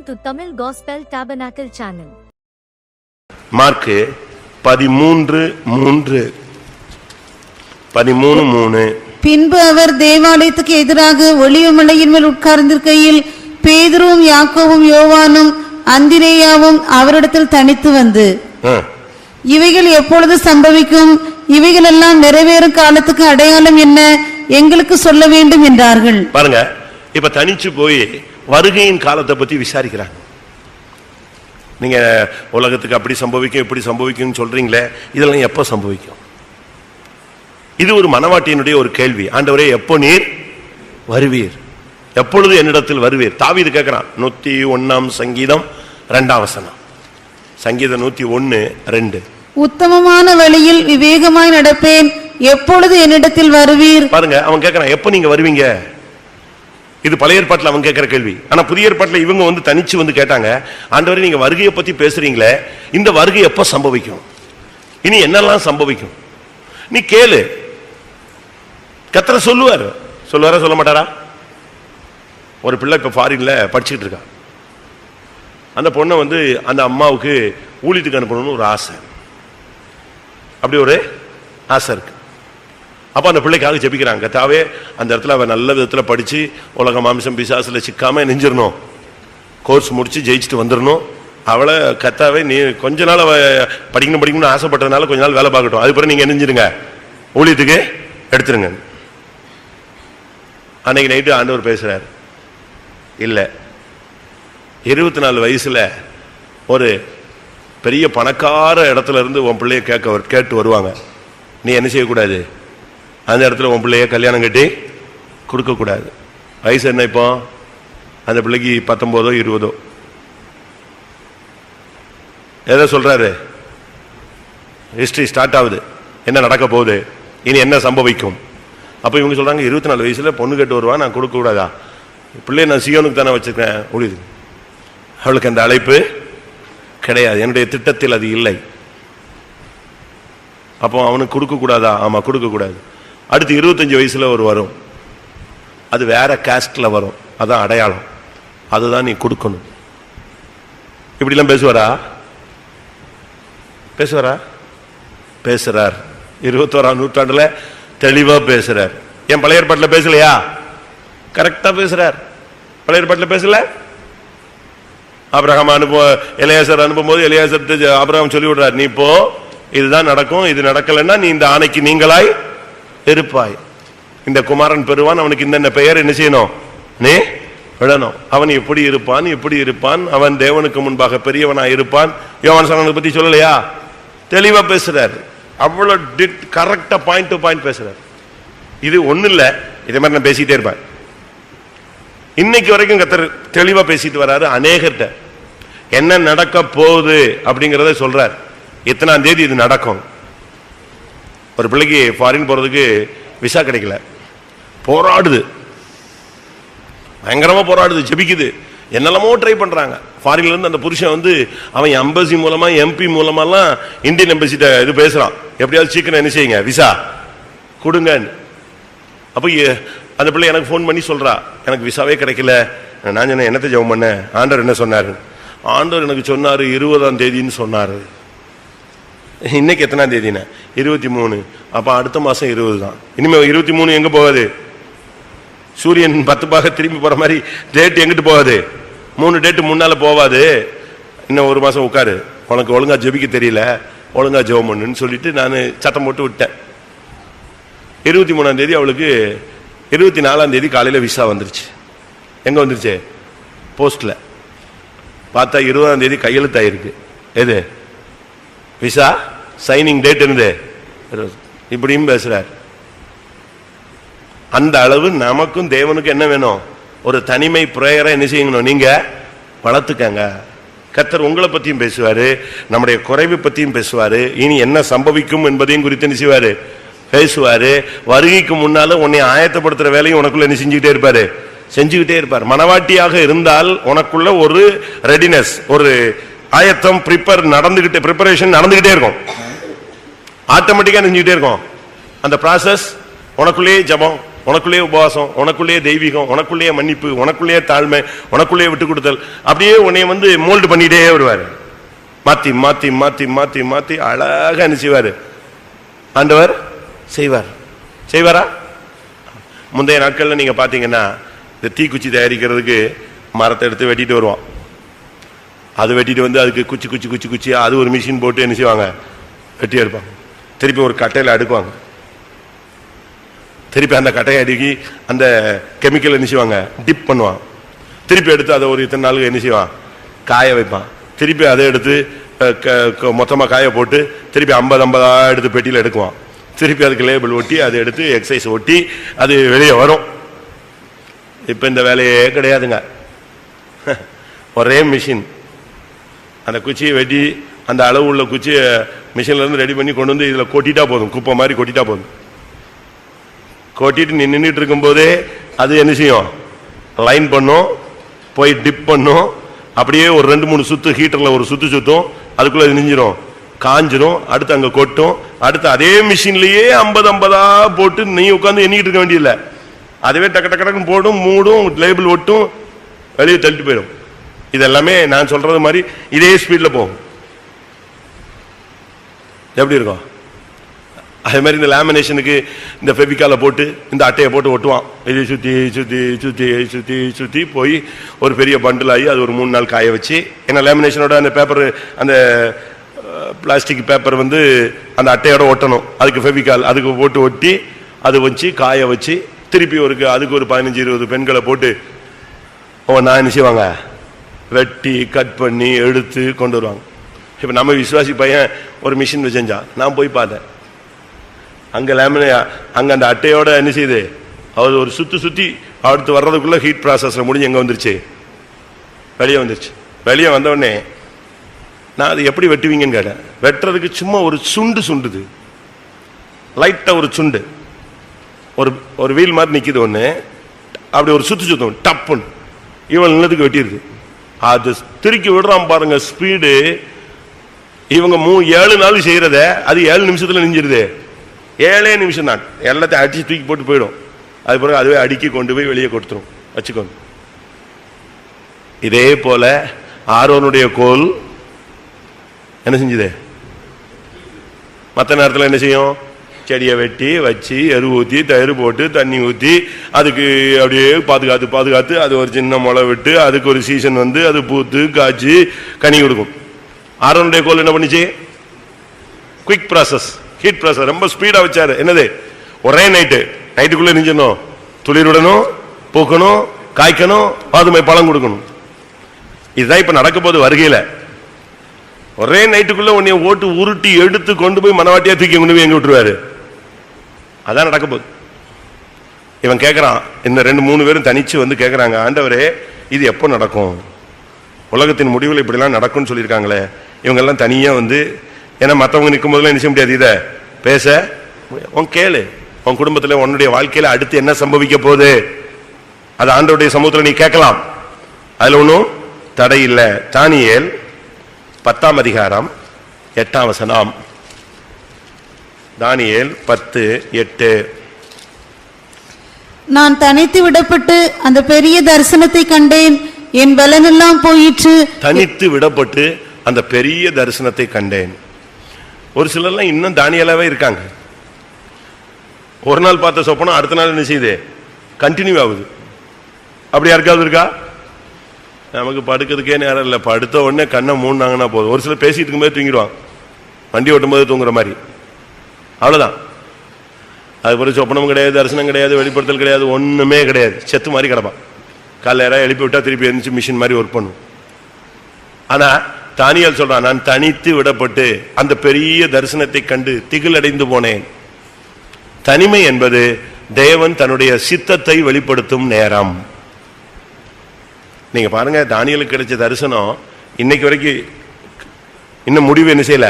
to Tamil Gospel Tabernacle channel. Mark 13:3 பின்பு அவர் தேவாலயத்துக்கு எதிராக ஒலிவமலையின் மேல் உட்கார்ந்திருக்கையில் பேதுருவும் யாக்கோவும் யோவானும் அந்திரேயாவும் அவரிடத்தில் தனித்து வந்து, இவைகள் எப்பொழுது சம்பவிக்கும்? இவைகள் எல்லாம் நிறைவேறும் காலத்துக்கு அடையாளம் என்ன? எங்களுக்கு சொல்ல வேண்டும் என்றார்கள். பாருங்க, இப்ப தனிச்சு போய் வருகையின் காலத்தை பத்தி விசாரிக்கிறாங்க. நீங்க உலகத்துக்கு அப்படி சம்பவிக்கும் இப்படி சம்பவிக்கும் சொல்றீங்களே, இதெல்லாம் எப்ப சம்பவிக்கும்? இது ஒரு மனவாட்டியினுடைய ஒரு கேள்வி. ஆண்டவரே, எப்போ நீர் வருவீர்? எப்பொழுது என்னிடத்தில் வருவீர்? தாவீது கேட்கிறான். 101 சங்கீதம் 2 வசனம். சங்கீதம் 101:2. உத்தமமான வழியில் விவேகமாய் நடப்பேன், எப்பொழுது என்னிடத்தில் வருவீர்? பாருங்க, அவன் கேட்கிறான், எப்ப நீங்க வருவீங்க? இது பழைய ஏற்பாட்டில் அவன் கேட்கிற கேள்வி. ஆனா புதிய ஏற்பாட்டில் இவங்க வந்து தனிச்சு வந்து கேட்டாங்க, ஆண்டவரே, நீங்க வருகையை பத்தி பேசுறீங்களே, இந்த வருகை எப்ப சம்பவிக்கும்? இனி என்னெல்லாம் சம்பவிக்கும்? நீ கேளு. கர்த்தர் சொல்லுவாரா சொல்ல மாட்டாரா? ஒரு பிள்ளை இப்ப ஃபாரின்ல படிச்சுட்டு இருக்கா. அந்த பொண்ணை வந்து அந்த அம்மாவுக்கு ஊழியத்துக்கு அனுப்பணும்னு ஒரு ஆசை. அப்படி ஒரு ஆசை இருக்கு. அப்ப அந்த பிள்ளைக்காக ஜெபிக்கிறாங்க. கர்த்தாவே, அந்த இடத்துல அவ நல்ல விதத்துல படிச்சு உலக மாமிசம் பிசாசுல சிக்காம நெஞ்சிடணும், கோர்ஸ் முடிச்சு ஜெயிச்சுட்டு வந்துடணும். அவளை கர்த்தாவே, நீ கொஞ்ச நாள் அவ படிக்கணும்னு ஆசைப்பட்டதுனால கொஞ்ச நாள் வேலை பார்க்கட்டும், அது பிறகு நீங்க நெஞ்சிருங்க, ஊழியத்துக்கு எடுத்துருங்க. அன்னைக்கு நைட்டு ஆண்டவர் பேசுறாரு, இல்ல 24 வயசுல ஒரு பெரிய பணக்கார இடத்துல இருந்து உன் பிள்ளைய கேட்டு வருவாங்க. நீ என்ன செய்யக்கூடாது? அந்த இடத்துல உன் பிள்ளைய கல்யாணம் கட்டி கொடுக்க கூடாது. வயசு என்ன இப்போ? அந்த பிள்ளைக்கு 19 20. எதை சொல்றாரு? ஹிஸ்டரி ஸ்டார்ட் ஆகுது. என்ன நடக்க போகுது, இனி என்ன சம்பவிக்கும்? அப்ப இவங்க சொல்றாங்க, 24 வயசுல பொண்ணு கேட்டு வருவான், நான் கொடுக்க கூடாதா? பிள்ளைய நான் சியோனுக்கு தானே வச்சிருக்கேன். அவளுக்கு அந்த அழைப்பு கிடையாது, என்னுடைய திட்டத்தில் அது இல்லை. அப்போ அவனுக்கு கொடுக்க கூடாதா? ஆமா, கொடுக்க கூடாது. அடுத்து 25 வயசுல ஒரு வரும், அது வேற காஸ்ட்ல வரும், அதான் அடையாளம், அதுதான் நீ கொடுக்கணும். இப்படிலாம் பேசுறார். 21ஆம் நூற்றாண்டுல தெளிவா பேசுறார். என் பழைய ஏற்பாட்டில் பேசலையா? கரெக்டா பேசுறார். பழைய ஏற்பாட்டில் பேசல. ஆபிரகாம் எலியாசர் அனுப்பும்போது எலியாசர் ஆபிரகாம் சொல்லி விடுறார், நீ போ, இதுதான் நடக்கும், இது நடக்கலன்னா நீ இந்த ஆணைக்கு நீங்களாய் இருப்பாய். இந்த குமாரன் பெறுவான், அவனுக்கு இந்த பெயர் என்ன செய்யணும்? நீ விடணும். அவன் எப்படி இருப்பான், அவன் தேவனுக்கு முன்பாக பெரியவனாய் இருப்பான். யோவான் சாணனை பத்தி சொல்லலையா? தெளிவா பேசுறார். அவ்வளவு கரெக்டா பாயிண்ட் டு பாயிண்ட் பேசுறார். இது ஒண்ணு இல்ல, இதே மாதிரி நான் பேசிட்டே இருப்பேன். இன்னைக்கு வரைக்கும் கர்த்தர் தெளிவா பேசிட்டு வராரு. அநேகர்கிட்ட என்ன நடக்க போகுது அப்படிங்கறத சொல்றார். எத்தனாம் தேதி இது நடக்கும்? ஒரு பிள்ளைக்கு ஃபாரின் போறதுக்கு விசா கிடைக்கல, போராடுது, பயங்கரமா போராடுது, ஜெபிக்குது, என்னெல்லாமோ ட்ரை பண்றாங்க. ஃபாரின்ல இருந்து அந்த புருஷன் வந்து அவன் எம்பசி மூலமா MP மூலமாலாம் இந்தியன் எம்பசிட்ட இது பேசுறான், எப்படியாவது சீக்கிரம் என்ன செய்யுங்க, விசா கொடுங்க. அப்ப அந்த பிள்ளை எனக்கு போன் பண்ணி சொல்றா, எனக்கு விசாவே கிடைக்கல. நான் சொன்னேன், என்னத்தை ஜெபம் பண்ண? ஆண்டவர் என்ன சொன்னாரு? ஆண்டவர் எனக்கு சொன்னாரு 20ஆம் தேதின்னு சொன்னாரு. இன்னைக்கு எத்தனாம் தேதினா? 23. அப்ப அடுத்த மாசம் 20 தான். இனிமே 23 எங்க போகாது? சூரியன் 10 பாக திரும்பி போற மாதிரி டேட் எங்கிட்டு போகாது? 3 டேட் முன்னால போவாது. இன்னும் ஒரு மாசம் உட்காரு, உனக்கு ஒழுங்கா ஜெபிக்க தெரியல, ஒழுங்கா ஜெபம் பண்ணுன்னு சொல்லிட்டு நான் சத்தம் போட்டு விட்டேன். 23ஆம் தேதி அவளுக்கு 24ஆம் தேதி காலையில விசா வந்துருச்சு. எங்க வந்துருச்சு? போஸ்ட்ல. பார்த்தா 20ஆம் தேதி கையெழுத்தாயிருக்கு. எது? விசா சைனிங் டேட் இருந்து. இப்படியும் பேசுறார். அந்த அளவு நமக்கும் தேவனுக்கும் என்ன வேணும்? ஒரு தனிமை பிரேயரை என்ன செய்யணும்? நீங்க வளர்த்துக்கங்க. கர்த்தர் உங்களை பத்தியும் பேசுவாரு, நம்முடைய குறைவு பத்தியும் பேசுவாரு, இனி என்ன சம்பவிக்கும் என்பதையும் குறித்து என்ன செய்வாரு? பேசுவாரு. வருகைக்கு முன்னால உன்னை ஆயத்தப்படுத்துற வேலையும் உனக்குள்ள என்ன செஞ்சுக்கிட்டே இருப்பார். மனவாட்டியாக இருந்தால் உனக்குள்ள ஒரு ரெடினஸ், ஒரு ஆயத்தம், ப்ரிப்பரேஷன் நடந்துகிட்டே இருக்கும். ஆட்டோமேட்டிக்கா செஞ்சுக்கிட்டே இருக்கும். அந்த ப்ராசஸ் உனக்குள்ளேயே ஜபம், உனக்குள்ளேயே உபவாசம், உனக்குள்ளேயே தெய்வீகம், உனக்குள்ளேயே மன்னிப்பு, உனக்குள்ளேயே தாழ்மை, உனக்குள்ளேயே விட்டு கொடுத்தல், அப்படியே உன்னை வந்து மோல்டு பண்ணிட்டே வருவாரு. மாத்தி மாத்தி மாத்தி மாத்தி மாத்தி அழகா என்ன செய்வாரு ஆண்டவர் செய்வார். செய்வாரா? முந்தைய நாட்கள்ல நீங்க பாத்தீங்கன்னா இந்த தீக்குச்சி தயாரிக்கிறதுக்கு மரத்தை எடுத்து வெட்டிட்டு வருவான். அது வெட்டிட்டு வந்து அதுக்கு குச்சி குச்சி குச்சி குச்சி அது ஒரு மிஷின் போட்டு என்ன செய்வாங்க, வெட்டி எடுப்பாங்க. திருப்பி ஒரு கட்டையில அடுக்குவாங்க. திருப்பி அந்த கட்டையை அடுக்கி அந்த கெமிக்கல் என்ன செய்வாங்க, டிப் பண்ணுவான். திருப்பி எடுத்து அதை ஒரு இத்தனை நாளுக்கு என்ன செய்வான், காய வைப்பான். திருப்பி அதை எடுத்து மொத்தமா காய போட்டு திருப்பி 50 எடுத்து பெட்டியில் எடுக்குவான். திருப்பி அதுக்கு லேபிள் ஒட்டி அதை எடுத்து எக்ஸைஸ் ஒட்டி அது வெளியே வரும். இப்ப இந்த வேலையே கிடையாதுங்க. ஒரே மிஷின். அந்த குச்சியை வெட்டி அந்த அளவு உள்ள குச்சியை மிஷின்ல இருந்து ரெடி பண்ணி கொண்டு வந்து இதுல கொட்டிட்டா போதும், குப்பை மாதிரி கொட்டிட்டா போதும். கொட்டிட்டு நின்றுட்டு இருக்கும் போதே அது என்ன செய்யும், லைன் பண்ணும், போய் டிப் பண்ணும். அப்படியே ஒரு 2-3 சுத்து ஹீட்டர்ல ஒரு சுத்து சுத்தும், அதுக்குள்ள நெஞ்சிரும், காஞ்சிரும். அடுத்து அங்க கொட்டும். அடுத்து அதே மிஷின்லயே 50 போட்டு நீ உட்காந்து எண்ணிட்டு இருக்க வேண்டியதில்லை. அதுவே டக்கு டக்கு டக்குன்னு போடும், மூடும், லேபிள் ஒட்டும், வெளியே தள்ளிட்டு போயிடும். இதெல்லாமே நான் சொல்றது மாதிரி இதே ஸ்பீட்ல போகும். எப்படி இருக்கும்? அதே மாதிரி இந்த லேமினேஷனுக்கு இந்த ஃபெவிகாலை போட்டு இந்த அட்டையை போட்டு ஒட்டுவான். இதை சுற்றி சுற்றி சுற்றி சுற்றி சுற்றி போய் ஒரு பெரிய பண்டில் ஆகி அது ஒரு 3 நாள் காய வச்சு, ஏன்னா லேமினேஷனோட அந்த பேப்பர், அந்த பிளாஸ்டிக் பேப்பர் வந்து அந்த அட்டையோட ஒட்டணும். அதுக்கு ஃபெவிகால் அதுக்கு போட்டு ஒட்டி அது வச்சு காய வச்சு திருப்பி அதுக்கு ஒரு 15-20 பெண்களை போட்டு நான் என்ன செய்வாங்க, வெட்டி கட் பண்ணி எடுத்து கொண்டு வருவாங்க. இப்போ நம்ம விசுவாசி பையன் ஒரு மிஷின் வச்சா நான் போய் பார்த்தேன். அங்க அங்க அந்த அட்டையோட என்ன செய்யுது, அவர் ஒரு சுத்தி சுத்தி அடுத்து வர்றதுக்குள்ள ஹீட் ப்ராசஸ்ல முடிஞ்சு எங்க வந்துருச்சு, வெளியே வந்துருச்சு. வெளியே வந்த உடனே நான் அது எப்படி வெட்டுவீங்கன்னு கேட்டேன். வெட்டுறதுக்கு சும்மா ஒரு சுண்டு சுண்டுது, லைட்டா ஒரு சுண்டு, ஒரு வீல் மாதிரி நிக்குது ஒண்ணு, அப்படி ஒரு சுத்து சுத்தம் டப்புன்னு இவன் நிலத்துக்கு வெட்டிருக்கு. அது திருக்கி விடுறான் பாருங்க ஸ்பீடு. இவங்க 7 நாள் செய்யறத அது 7 நிமிஷத்துல நெஞ்சிருது. 7 நிமிஷம் தான், எல்லாத்தையும் அடிச்சு தூக்கி போட்டு போயிடும். அது பிறகு அதுவே அடுக்கி கொண்டு போய் வெளியே கொடுத்துரும், வச்சுக்கோங்க. இதே போல ஆரோனுடைய கோல் என்ன செஞ்சது, மற்ற நேரத்தில் என்ன செய்யும், செடியை வெட்டி வச்சு எரு ஊற்றி தயிர் போட்டு தண்ணி ஊற்றி அதுக்கு அப்படியே பாதுகாத்து பாதுகாத்து அது ஒரு சின்ன முளை விட்டு அதுக்கு ஒரு சீசன் வந்து அது பூத்து காய்ச்சி கனி கொடுக்கும். ஆரோனுடைய கோல் என்ன பண்ணிச்சு, குயிக் ப்ராசஸ், ஹீட் ப்ராசஸ், ரொம்ப ஸ்பீடா வச்சாரு. என்னது, ஒரே நைட்டுக்குள்ள நெஞ்சணும், துளிருடணும், பூக்கணும், காய்க்கணும், பாதுமை பழம் கொடுக்கணும். இதுதான் இப்ப நடக்க போது வருகையில. ஒரே நைட்டுக்குள்ள உன்னை ஓட்டு உருட்டி எடுத்து கொண்டு போய் மனவாட்டியா தூக்கி கொண்டு போய் எங்க விட்டுருவாரு. அதான் நடக்க போகுது. இவன் கேட்கறான், இந்த 2-3 பேரும் தனிச்சு வந்து கேட்கறாங்க, ஆண்டவரே இது எப்போ நடக்கும், உலகத்தின் முடிவில் இப்படிலாம் நடக்கும்னு சொல்லியிருக்காங்களே. இவங்க எல்லாம் தனியா வந்து, ஏன்னா மற்றவங்க நிற்கும் போதெல்லாம் என்ன செய்ய முடியாது, இதை பேச. உன் கேளு, உன் குடும்பத்தில் உன்னுடைய வாழ்க்கையில அடுத்து என்ன சம்பவிக்க போகுது, அது ஆண்டவருடைய சமூகத்தில் நீ கேட்கலாம், அதுல ஒன்றும் தடை இல்லை. தானியேல் 10ஆம் அதிகாரம் 8ஆம் வசனம். தானியேல் 10:8. நான் தனித்து விடப்பட்டு அந்த பெரிய தரிசனத்தை கண்டேன், என் பலனெல்லாம் போயிற்று. தனித்து விடப்பட்டு அந்த பெரிய தரிசனத்தை கண்டேன். ஒரு சிலர்லாம் இன்னும் தானியேலாவே இருக்காங்க. ஒரு நாள் பார்த்த சொப்பனம் அடுத்த நாள் என்ன செய்யுது, கண்டினியூ ஆகுது. அப்படி யாருக்காவது இருக்கா? நமக்கு படுக்கிறதுக்கே நேரம் இல்லை, படுத்த உடனே கண்ணை மூடினாங்கன்னா போதும். ஒரு சிலர் பேசிட்டு இருக்கும்போது தூங்கிடுவாங்க, வண்டி ஓட்டும் போது தூங்குற மாதிரி, அவ்வளவுதான். அது பிறகு சொப்பனம் கிடையாது, தரிசனம் கிடையாது, வெளிப்படுத்தல் கிடையாது, ஒண்ணுமே கிடையாது. செத்து மாதிரி கிடப்பான். காலையில எழுப்பி விட்டா திருப்பி எழுந்துச்சு மிஷின் மாதிரி ஒர்க் பண்ணும். ஆனா தானியேல் சொல்றான், நான் தனித்து விடப்பட்டு அந்த பெரிய தரிசனத்தை கண்டு திகிலடைந்து போனேன். தனிமை என்பது தேவன் தன்னுடைய சித்தத்தை வெளிப்படுத்தும் நேரம். நீங்க பாருங்க, தானியேலுக்கு கிடைச்ச தரிசனம் இன்னைக்கு வரைக்கும் இன்னும் முடிவு என்ன செய்யல,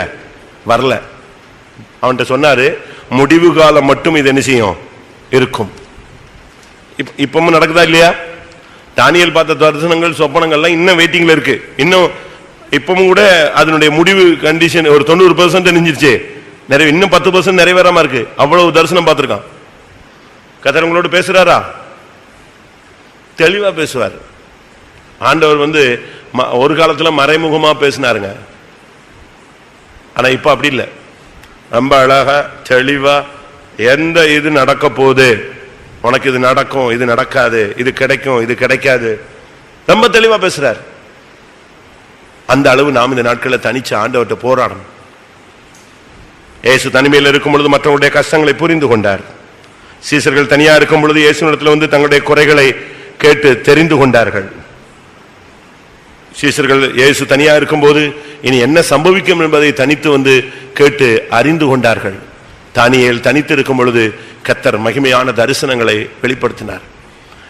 வரல. அவன்கிட்ட சொன்னாரு, முடிவு காலம் மட்டும் இது என்ன செய்யும், இருக்கும். இப்பவும் நடக்குதா இல்லையா? தானியேல் பார்த்த தரிசனங்கள் சொப்பனங்கள்லாம் இன்னும் வெயிட்டிங்ல இருக்கு. இன்னும் இப்பவும் கூட அதனுடைய முடிவு கண்டிஷன் ஒரு 90% நெஞ்சிருச்சு, இன்னும் 10% நிறைவேறாம இருக்கு. அவ்வளவு தரிசனம் பார்த்திருக்கான். கர்த்தர் உங்களோடு பேசுறாரா? தெளிவா பேசுவார். ஆண்டவர் ஒரு காலத்துல மறைமுகமா பேசினாருங்க. ஆனா இப்ப அப்படி இல்லை. ரொம்ப அழகா தெளிவா எந்த இது நடக்க போகுது, உனக்கு இது நடக்கும், இது நடக்காது, இது கிடைக்கும், இது கிடைக்காது, ரொம்ப தெளிவா பேசுறார். அந்த அளவு நாம் இந்த நாட்களில் தனிச்சு ஆண்டவர்கிட்ட போராடணும். இயேசு தனிமையில் இருக்கும் பொழுது மற்றவங்களுடைய கஷ்டங்களை புரிந்து கொண்டார். சீசர்கள் தனியா இருக்கும் பொழுது இயேசுவிடத்தில் தங்களுடைய குறைகளை கேட்டு தெரிந்து கொண்டார்கள். சீசர்கள் இயேசு தனியா இருக்கும்போது இனி என்ன சம்பவிக்கும் என்பதை தனித்து கேட்டு அறிந்து கொண்டார்கள். தானியேல் தனித்து இருக்கும் பொழுது கர்த்தர் மகிமையான தரிசனங்களை வெளிப்படுத்தினார்.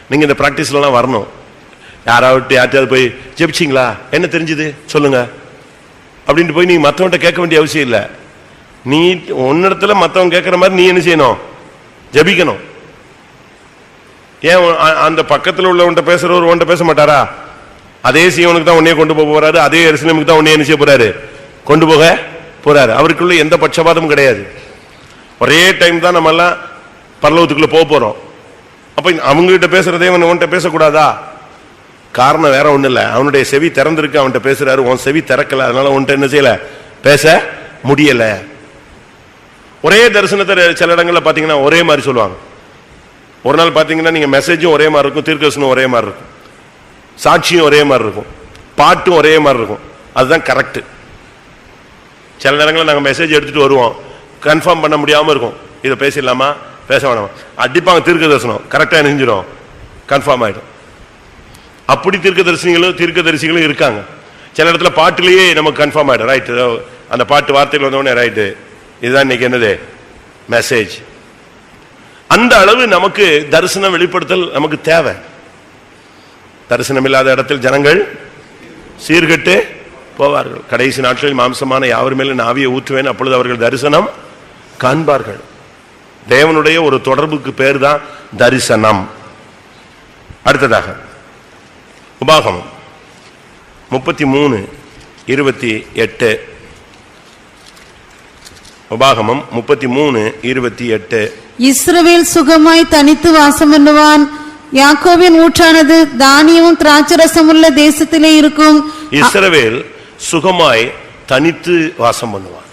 நீங்க இந்த பிராக்டிஸ்லாம் வரணும். யார்கிட்டயாவது போய் ஜெபிச்சிங்களா, என்ன தெரிஞ்சது சொல்லுங்க அப்படின்ட்டு போய் நீங்க மற்றவன்கிட்ட கேட்க வேண்டிய அவசியம் இல்லை. நீ உன்னிடத்துல மற்றவன் கேட்கிற மாதிரி நீ என்ன செய்யணும்? ஜெபிக்கணும். ஏன் அந்த பக்கத்தில் உள்ளவன்கிட்ட பேசுறவர் உன்கிட்ட பேச மாட்டாரா? அதே சீவனுக்கு தான் உன்னையே கொண்டு போக போறாரு, அதே எருசலேமுக்கு தான் உன்னையே என்ன செய்ய போறாரு? கொண்டு போக போறாரு. அவருக்குள்ள எந்த பட்சபாதமும் கிடையாது. ஒரே டைம் தான் நம்ம எல்லாம் பரலோகத்துக்குள்ள போக போறோம். அப்ப அவங்க கிட்ட பேசுறதே உன்கிட்ட பேசக்கூடாதா? காரணம் வேற ஒண்ணு இல்ல, அவனுடைய செவி திறந்திருக்கு, அவன்கிட்ட பேசுறாரு, உன் செவி திறக்கல, அதனால உன்கிட்ட என்ன செய்யல, பேச முடியல. ஒரே தரிசனத்தை சில இடங்கள்ல பாத்தீங்கன்னா ஒரே மாதிரி சொல்லுவாங்க. ஒரு நாள் பாத்தீங்கன்னா நீங்க மெசேஜும் ஒரே மாதிரி இருக்கும், தீர்க்கதரிசனம் ஒரே மாதிரி இருக்கும், சாட்சியும் ஒரே மாதிரி இருக்கும், பாட்டும் ஒரே மாதிரி இருக்கும். அதுதான் கரெக்ட். சில நேரங்களில் நாங்கள் மெசேஜ் எடுத்துட்டு வருவோம், கன்ஃபார்ம் பண்ண முடியாம இருக்கும். இதை பேசிடலாமா பேச வேணாமா, அடிப்பாங்க. தீர்க்கதரிசனம் கரெக்டா நினைஞ்சிடும், கன்ஃபார்ம் ஆயிடும். அப்படி தீர்க்கதரிசிகளும் இருக்காங்க. சில இடத்துல பாட்டிலேயே நமக்கு கன்ஃபார்ம் ஆயிடும். ரைட், அந்த பாட்டு வார்த்தைகள் வந்தோடனே ரைட்டு, இதுதான் இன்னைக்கு என்னது மெசேஜ். அந்த அளவு நமக்கு தரிசனம் வெளிப்படுத்தல் நமக்கு தேவை. தரிசனம் இல்லாத இடத்தில் ஜனங்கள் சீர்கெட்டு போவார்கள். கடைசி நாட்களில் மாம்சமான யாவர் மேலும் நான் ஆவியை ஊற்றுவேன், அப்பொழுது அவர்கள் தரிசனம் காண்பார்கள். தேவனுடைய ஒரு தொடர்புக்கு பேர் தான் தரிசனம். அடுத்ததாக உபாகமம் 33:28. உபாகமம் 33:28. இஸ்ரவேல் சுகமாய் தனித்து வாசம் பண்ணுவான், யாக்கோபின் ஊற்றானது தானியமும் திராட்சரசம் உள்ள தேசத்திலே இருக்கும். இஸ்ரவேல் சுகமாய் தனித்து வாசம் பண்ணுவான்.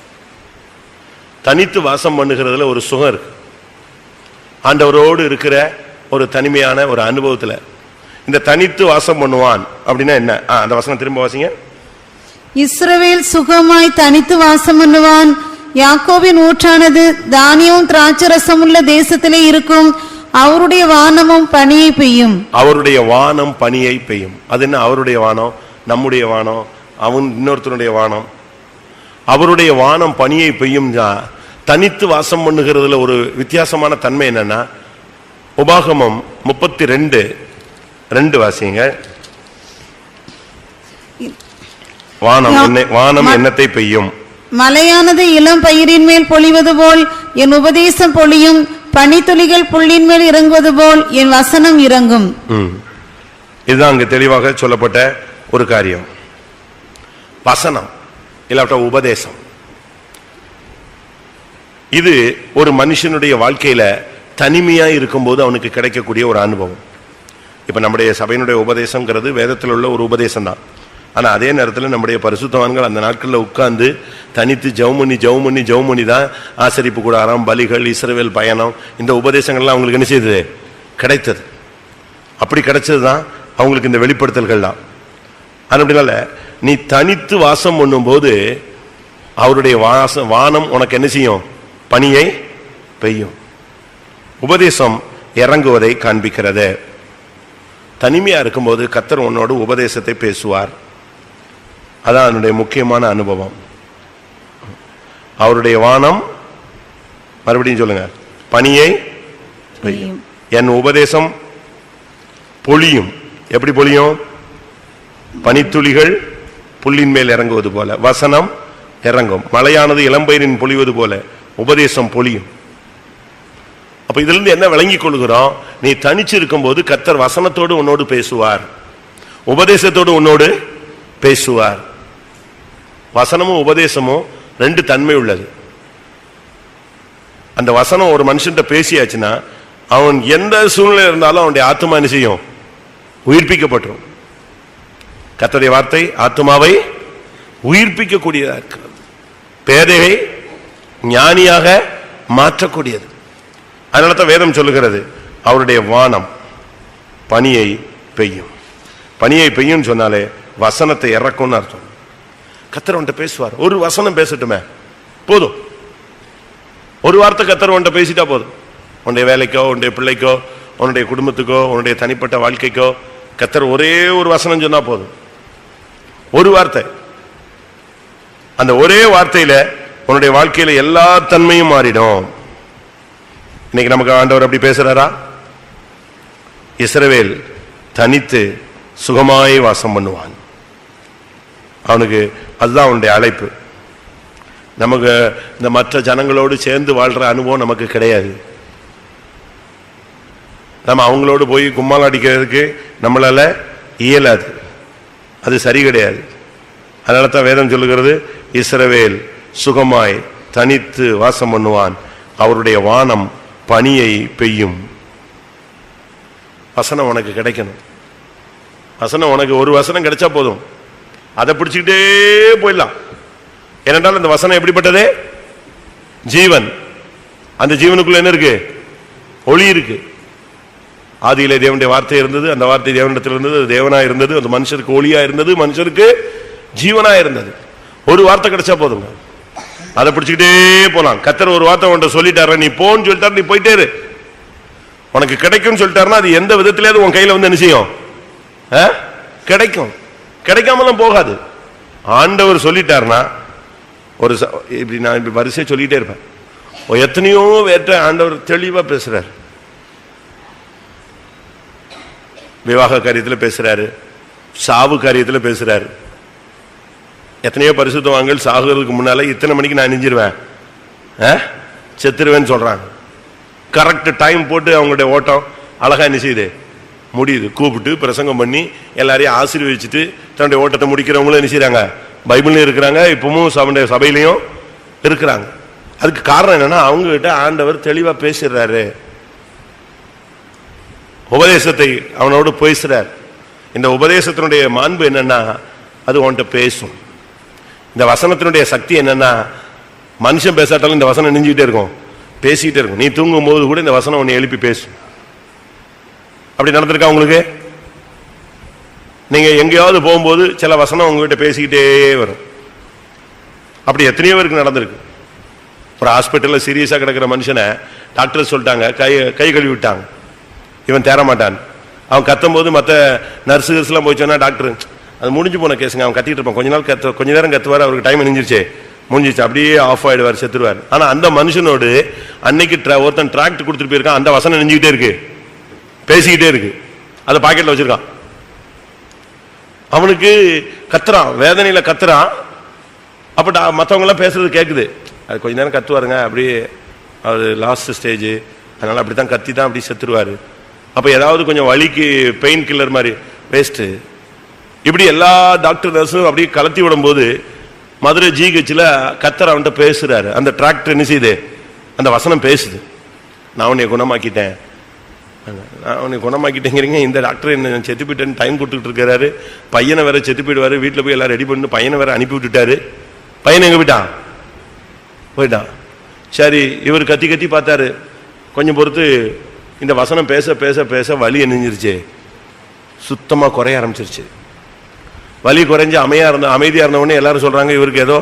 தனித்து வாசம் பண்ணுகிறதுல ஒரு சுகம் இருக்கு. ஆண்டவரோடு இருக்கிற ஒரு தனிமையான ஒரு அனுபவத்துல இந்த தனித்து வாசம் பண்ணுவான் அப்படின்னா என்ன? அந்த வசனம் திரும்ப வாசிங்க. இஸ்ரவேல் சுகமாய் தனித்து வாசம் பண்ணுவான், யாக்கோபின் ஊற்றானது தானியமும் திராட்சரசம் உள்ள தேசத்திலே இருக்கும். அவருடைய வானமும் பனியை பெய்யும். அவருடைய வானம் பனியை பெய்யும். அது என்ன? அவருடைய வானம், நம்முடைய வானம், அவன் இன்னொருத்தனுடைய வானம். அவருடைய வானம் பனியை பெய்யும். தனித்து வாசம் பண்ணுகிறதுல ஒரு வித்தியாசமான தன்மை என்னன்னா, உபாகமம் 32:2 வாசிங்க. வானம் என்னத்தை பெய்யும்? மலையானது இளம் பயிரின் மேல் பொழிவது போல் என் உபதேசம் பொழியும், பனித்துளிகள் புல்லின் மேல் இறங்குவது போல் என் வசனம் இறங்கும். இதுதான் அங்கு தெளிவாக சொல்லப்பட்ட ஒரு காரியம். வசனம் இல்லாட்ட உபதேசம், இது ஒரு மனுஷனுடைய வாழ்க்கையில தனிமையா இருக்கும்போது அவனுக்கு கிடைக்கக்கூடிய ஒரு அனுபவம். இப்ப நம்முடைய சபையினுடைய உபதேசம்ங்கிறது வேதத்தில் உள்ள ஒரு உபதேசம் தான். ஆனா அதே நேரத்தில் நம்முடைய பரிசுத்தவான்கள் அந்த நாட்களில் உட்கார்ந்து தனித்து ஜெபம் பண்ணி தான் ஆசரிப்பு கூடாரம், பலிகள், இஸ்ரவேல் பயணம், இந்த உபதேசங்கள்லாம் அவங்களுக்கு என்ன செய்தது? கிடைத்தது. அப்படி கிடைச்சதுதான் அவங்களுக்கு இந்த வெளிப்படுத்தல்கள் தான். அதனால நீ தனித்து வாசம் பண்ணும் போது அவருடைய வானம் உனக்கு என்ன செய்யும்? பனியை பெய்யும். உபதேசம் இறங்குவதை காண்பிக்கிறது. தனிமையா இருக்கும்போது கர்த்தர் உன்னோடு உபதேசத்தை பேசுவார். அதான் அதனுடைய முக்கியமான அனுபவம். அவருடைய வானம், மறுபடியும் சொல்லுங்க, பனியை பெய்யும். என் உபதேசம் பொழியும். எப்படி பொழியும்? பனித்துளிகள் புல்லின் மேல் இறங்குவது போல வசனம் இறங்கும். மழையானது இளம்பயிரின் பொழிவது போல உபதேசம் பொழியும். அப்ப இதுல இருந்து என்ன விளங்கிக் கொள்கிறோம்? நீ தனிச்சு இருக்கும் போது கர்த்தர் வசனத்தோடு உன்னோடு பேசுவார், உபதேசத்தோடு உன்னோடு பேசுவார். வசனமும் உபதேசமும் ரெண்டு தன்மை உள்ளது. அந்த வசனம் ஒரு மனுஷன் பேசியாச்சுன்னா அவன் எந்த சூழ்நிலை இருந்தாலும் அவனுடைய ஆத்மா என்ன செய்யும்? உயிர்ப்பிக்கப்பட்டுரும். கர்த்தருடைய வார்த்தை ஆத்மாவை உயிர்ப்பிக்கக்கூடியதா இருக்கிறது. பேதையை ஞானியாக மாற்றக்கூடியது. அதனால தான் வேதம் சொல்லுகிறது, அவருடைய வானம் பனியை பெய்யும். பனியை பெய்யும் சொன்னாலே வசனத்தை இறக்கும்னு அர்த்தம். கர்த்தர் உன்கிட்ட பேசுவார். ஒரு வசனம் பேசட்டுமே போதும். ஒரு வார்த்தை கர்த்தர் உன்கிட்ட பேசிட்டா போதும். உன்னுடைய வேலைக்கோ, உன்னுடைய பிள்ளைக்கோ, உன்னுடைய குடும்பத்துக்கோ, உன்னுடைய தனிப்பட்ட வாழ்க்கைக்கோ கர்த்தர் ஒரே ஒரு வசனம் சொன்னா போதும். ஒரு வார்த்தை. அந்த ஒரே வார்த்தையில உன்னுடைய வாழ்க்கையில எல்லா தன்மையும் மாறிடும். இன்னைக்கு நமக்கு ஆண்டவர் அப்படி பேசுறாரா? இஸ்ரவேல் தனித்து சுகமாய் வாசம் பண்ணுவான். அவனுக்கு அதுதான் அவனுடைய அழைப்பு. நமக்கு இந்த மற்ற ஜனங்களோடு சேர்ந்து வாழ்ற அனுபவம் நமக்கு கிடையாது. நம்ம அவங்களோடு போய் கும்மால் அடிக்கிறதுக்கு நம்மளால இயலாது. அது சரி கிடையாது. அதனால தான் வேதம் சொல்லுகிறது, இஸ்ரவேல் சுகமாய் தனித்து வாசம் பண்ணுவான், அவருடைய வானம் பனியை பெய்யும். வசனம் உனக்கு கிடைக்கணும். வசனம் உனக்கு ஒரு வசனம் கிடைச்சா போதும், அதை பிடிச்சுக்கிட்டே போயிடலாம். ஏனென்றால் அந்த வசனம் எப்படிப்பட்டது? ஜீவன். அந்த ஜீவனுக்குள்ள என்ன இருக்கு? ஒளி இருக்கு. ஆதியிலே தேவனுடைய வார்த்தை இருந்தது, அந்த வார்த்தை தேவனிடத்தில் இருந்தது, அது தேவனா இருந்தது, அந்த மனுஷருக்கு ஒளியா இருந்தது, மனுஷருக்கு ஜீவனா இருந்தது. ஒரு வார்த்தை கிடைச்சா போதுங்க, அதை பிடிச்சுக்கிட்டே போலாம். கர்த்தர் ஒரு வார்த்தை உன்கிட்ட சொல்லிட்டாரு, நீ போன்னு சொல்லிட்டாரு, நீ போயிட்டே இரு. உனக்கு கிடைக்கும் சொல்லிட்டாருன்னா அது எந்த விதத்திலேயாவது உன் கையில வந்து என்ன செய்யும்? கிடைக்கும். கிடைக்காமலாம் போகாது. ஆண்டவர் சொல்லிட்டாருன்னா ஒரு இப்படி நான் இப்படி வரிசையா சொல்லிட்டே இருப்பேன். எத்தனையோ வேற்ற ஆண்டவர் தெளிவா பேசுறாரு. விவாக காரியத்தில் பேசுறாரு, சாவு காரியத்தில் பேசுறாரு. எத்தனையோ பரிசுத்தவான்கள் சாகுறதுக்கு முன்னால இத்தனை மணிக்கு நான் நெஞ்சிருவேன், செத்துருவேன்னு சொல்றாங்க. கரெக்ட் டைம் போட்டு அவங்களுடைய ஓட்டம் அழகா என்ன செய்யுது? முடியுது. கூப்பிட்டு பிரசங்கம் பண்ணி எல்லாரையும் ஆசீர்வதிச்சுட்டு தன்னுடைய ஓட்டத்தை முடிக்கிறவங்களும் என்ன செய்யறாங்க? பைபிள்லயும் இருக்கிறாங்க, இப்பவும் சபையிலையும் இருக்கிறாங்க. அதுக்கு காரணம் என்னன்னா, அவங்க கிட்ட ஆண்டவர் தெளிவா பேசுறாரு, உபதேசத்தை அவனோடு பேசுறார். இந்த உபதேசத்தினுடைய மாண்பு என்னன்னா, அது உன்கிட்ட பேசும். இந்த வசனத்தினுடைய சக்தி என்னன்னா, மனுஷன் பேசாட்டாலும் இந்த வசனம் நெஞ்சுக்கிட்டே இருக்கும், பேசிக்கிட்டே இருக்கும். நீ தூங்கும் போது கூட இந்த வசனம் உன்னை எழுப்பி பேசும். அப்படி நடந்திருக்கா உங்களுக்கு? நீங்க எங்கேயாவது போகும்போது சில வசனம் உங்ககிட்ட பேசிக்கிட்டே வரும். அப்படி எத்தனையோ பேருக்கு நடந்திருக்கு. ஒரு ஹாஸ்பிட்டல்ல சீரியஸா கிடக்கிற மனுஷனை டாக்டர் சொல்லிட்டாங்க, கை கழுவி விட்டாங்க, இவன் தேர மாட்டான். அவன் கத்தும் போது மற்ற நர்ஸுகர்ஸ் எல்லாம் போய் சொன்னா, டாக்டர் அது முடிஞ்சு போன கேஸுங்க, அவன் கத்திட்டு இருப்பான், கொஞ்ச நேரம் கத்துவார், அவருக்கு டைம் முடிஞ்சிருச்சு, முடிஞ்சிச்சு, அப்படியே ஆஃப் ஆயிடுவார், செத்துருவார். ஆனா அந்த மனுஷனோடு அன்னைக்கு ஒருத்தன் டிராக்ட் கொடுத்துட்டு போயிருக்கான், அந்த வசனம் நெஞ்சுக்கிட்டே இருக்கு, பேசிக்கிட்டே இருக்கு, அதை பாக்கெட்ல வச்சிருக்கான். அவனுக்கு கத்துறான், வேதனையில கத்துறான். அப்ப மற்றவங்க எல்லாம் பேசுறது கேட்குது. அது கொஞ்ச நேரம் கத்துவாருங்க, அப்படியே அவர் லாஸ்ட் ஸ்டேஜ், அதனால அப்படித்தான் கத்தி தான் அப்படி செத்துருவாரு. அப்ப ஏதாவது கொஞ்சம் வலிக்கு பெயின் கில்லர் மாதிரி வேஸ்ட். இப்படி எல்லா டாக்டர் நர்ஸும் அப்படியே கலத்தி விடும் போது மதுரை ஜிஹெச்ல கத்தர் அவன்கிட்ட பேசுறாரு. அந்த டிராக்டர் என்ன செய்யுது? அந்த வசனம் பேசுது. நான் உன்னை குணமாக்கிட்டேன், நான் உன்னை குணமாக்கிட்டேங்கிறீங்க, இந்த டாக்டர் என்ன செத்து போயிட்டேன்னு டைம் கொடுத்துட்டு இருக்கிறாரு, பையனை வேற செத்து போயிடுவாரு, வீட்டில் போய் எல்லாம் ரெடி பண்ணி பையனை வேற அனுப்பி விட்டுட்டாரு. பையன் எங்க போயிட்டான். சரி, இவர் கத்தி கத்தி பார்த்தாரு. கொஞ்சம் பொறுத்து இந்த வசனம் பேச பேச பேச வலி என்னஞ்சிருச்சு, சுத்தமா குறைய ஆரம்பிச்சிருச்சு. வலி குறைஞ்சு அமைதியா இருந்த உடனே எல்லாரும் சொல்றாங்க, இவருக்கு ஏதோ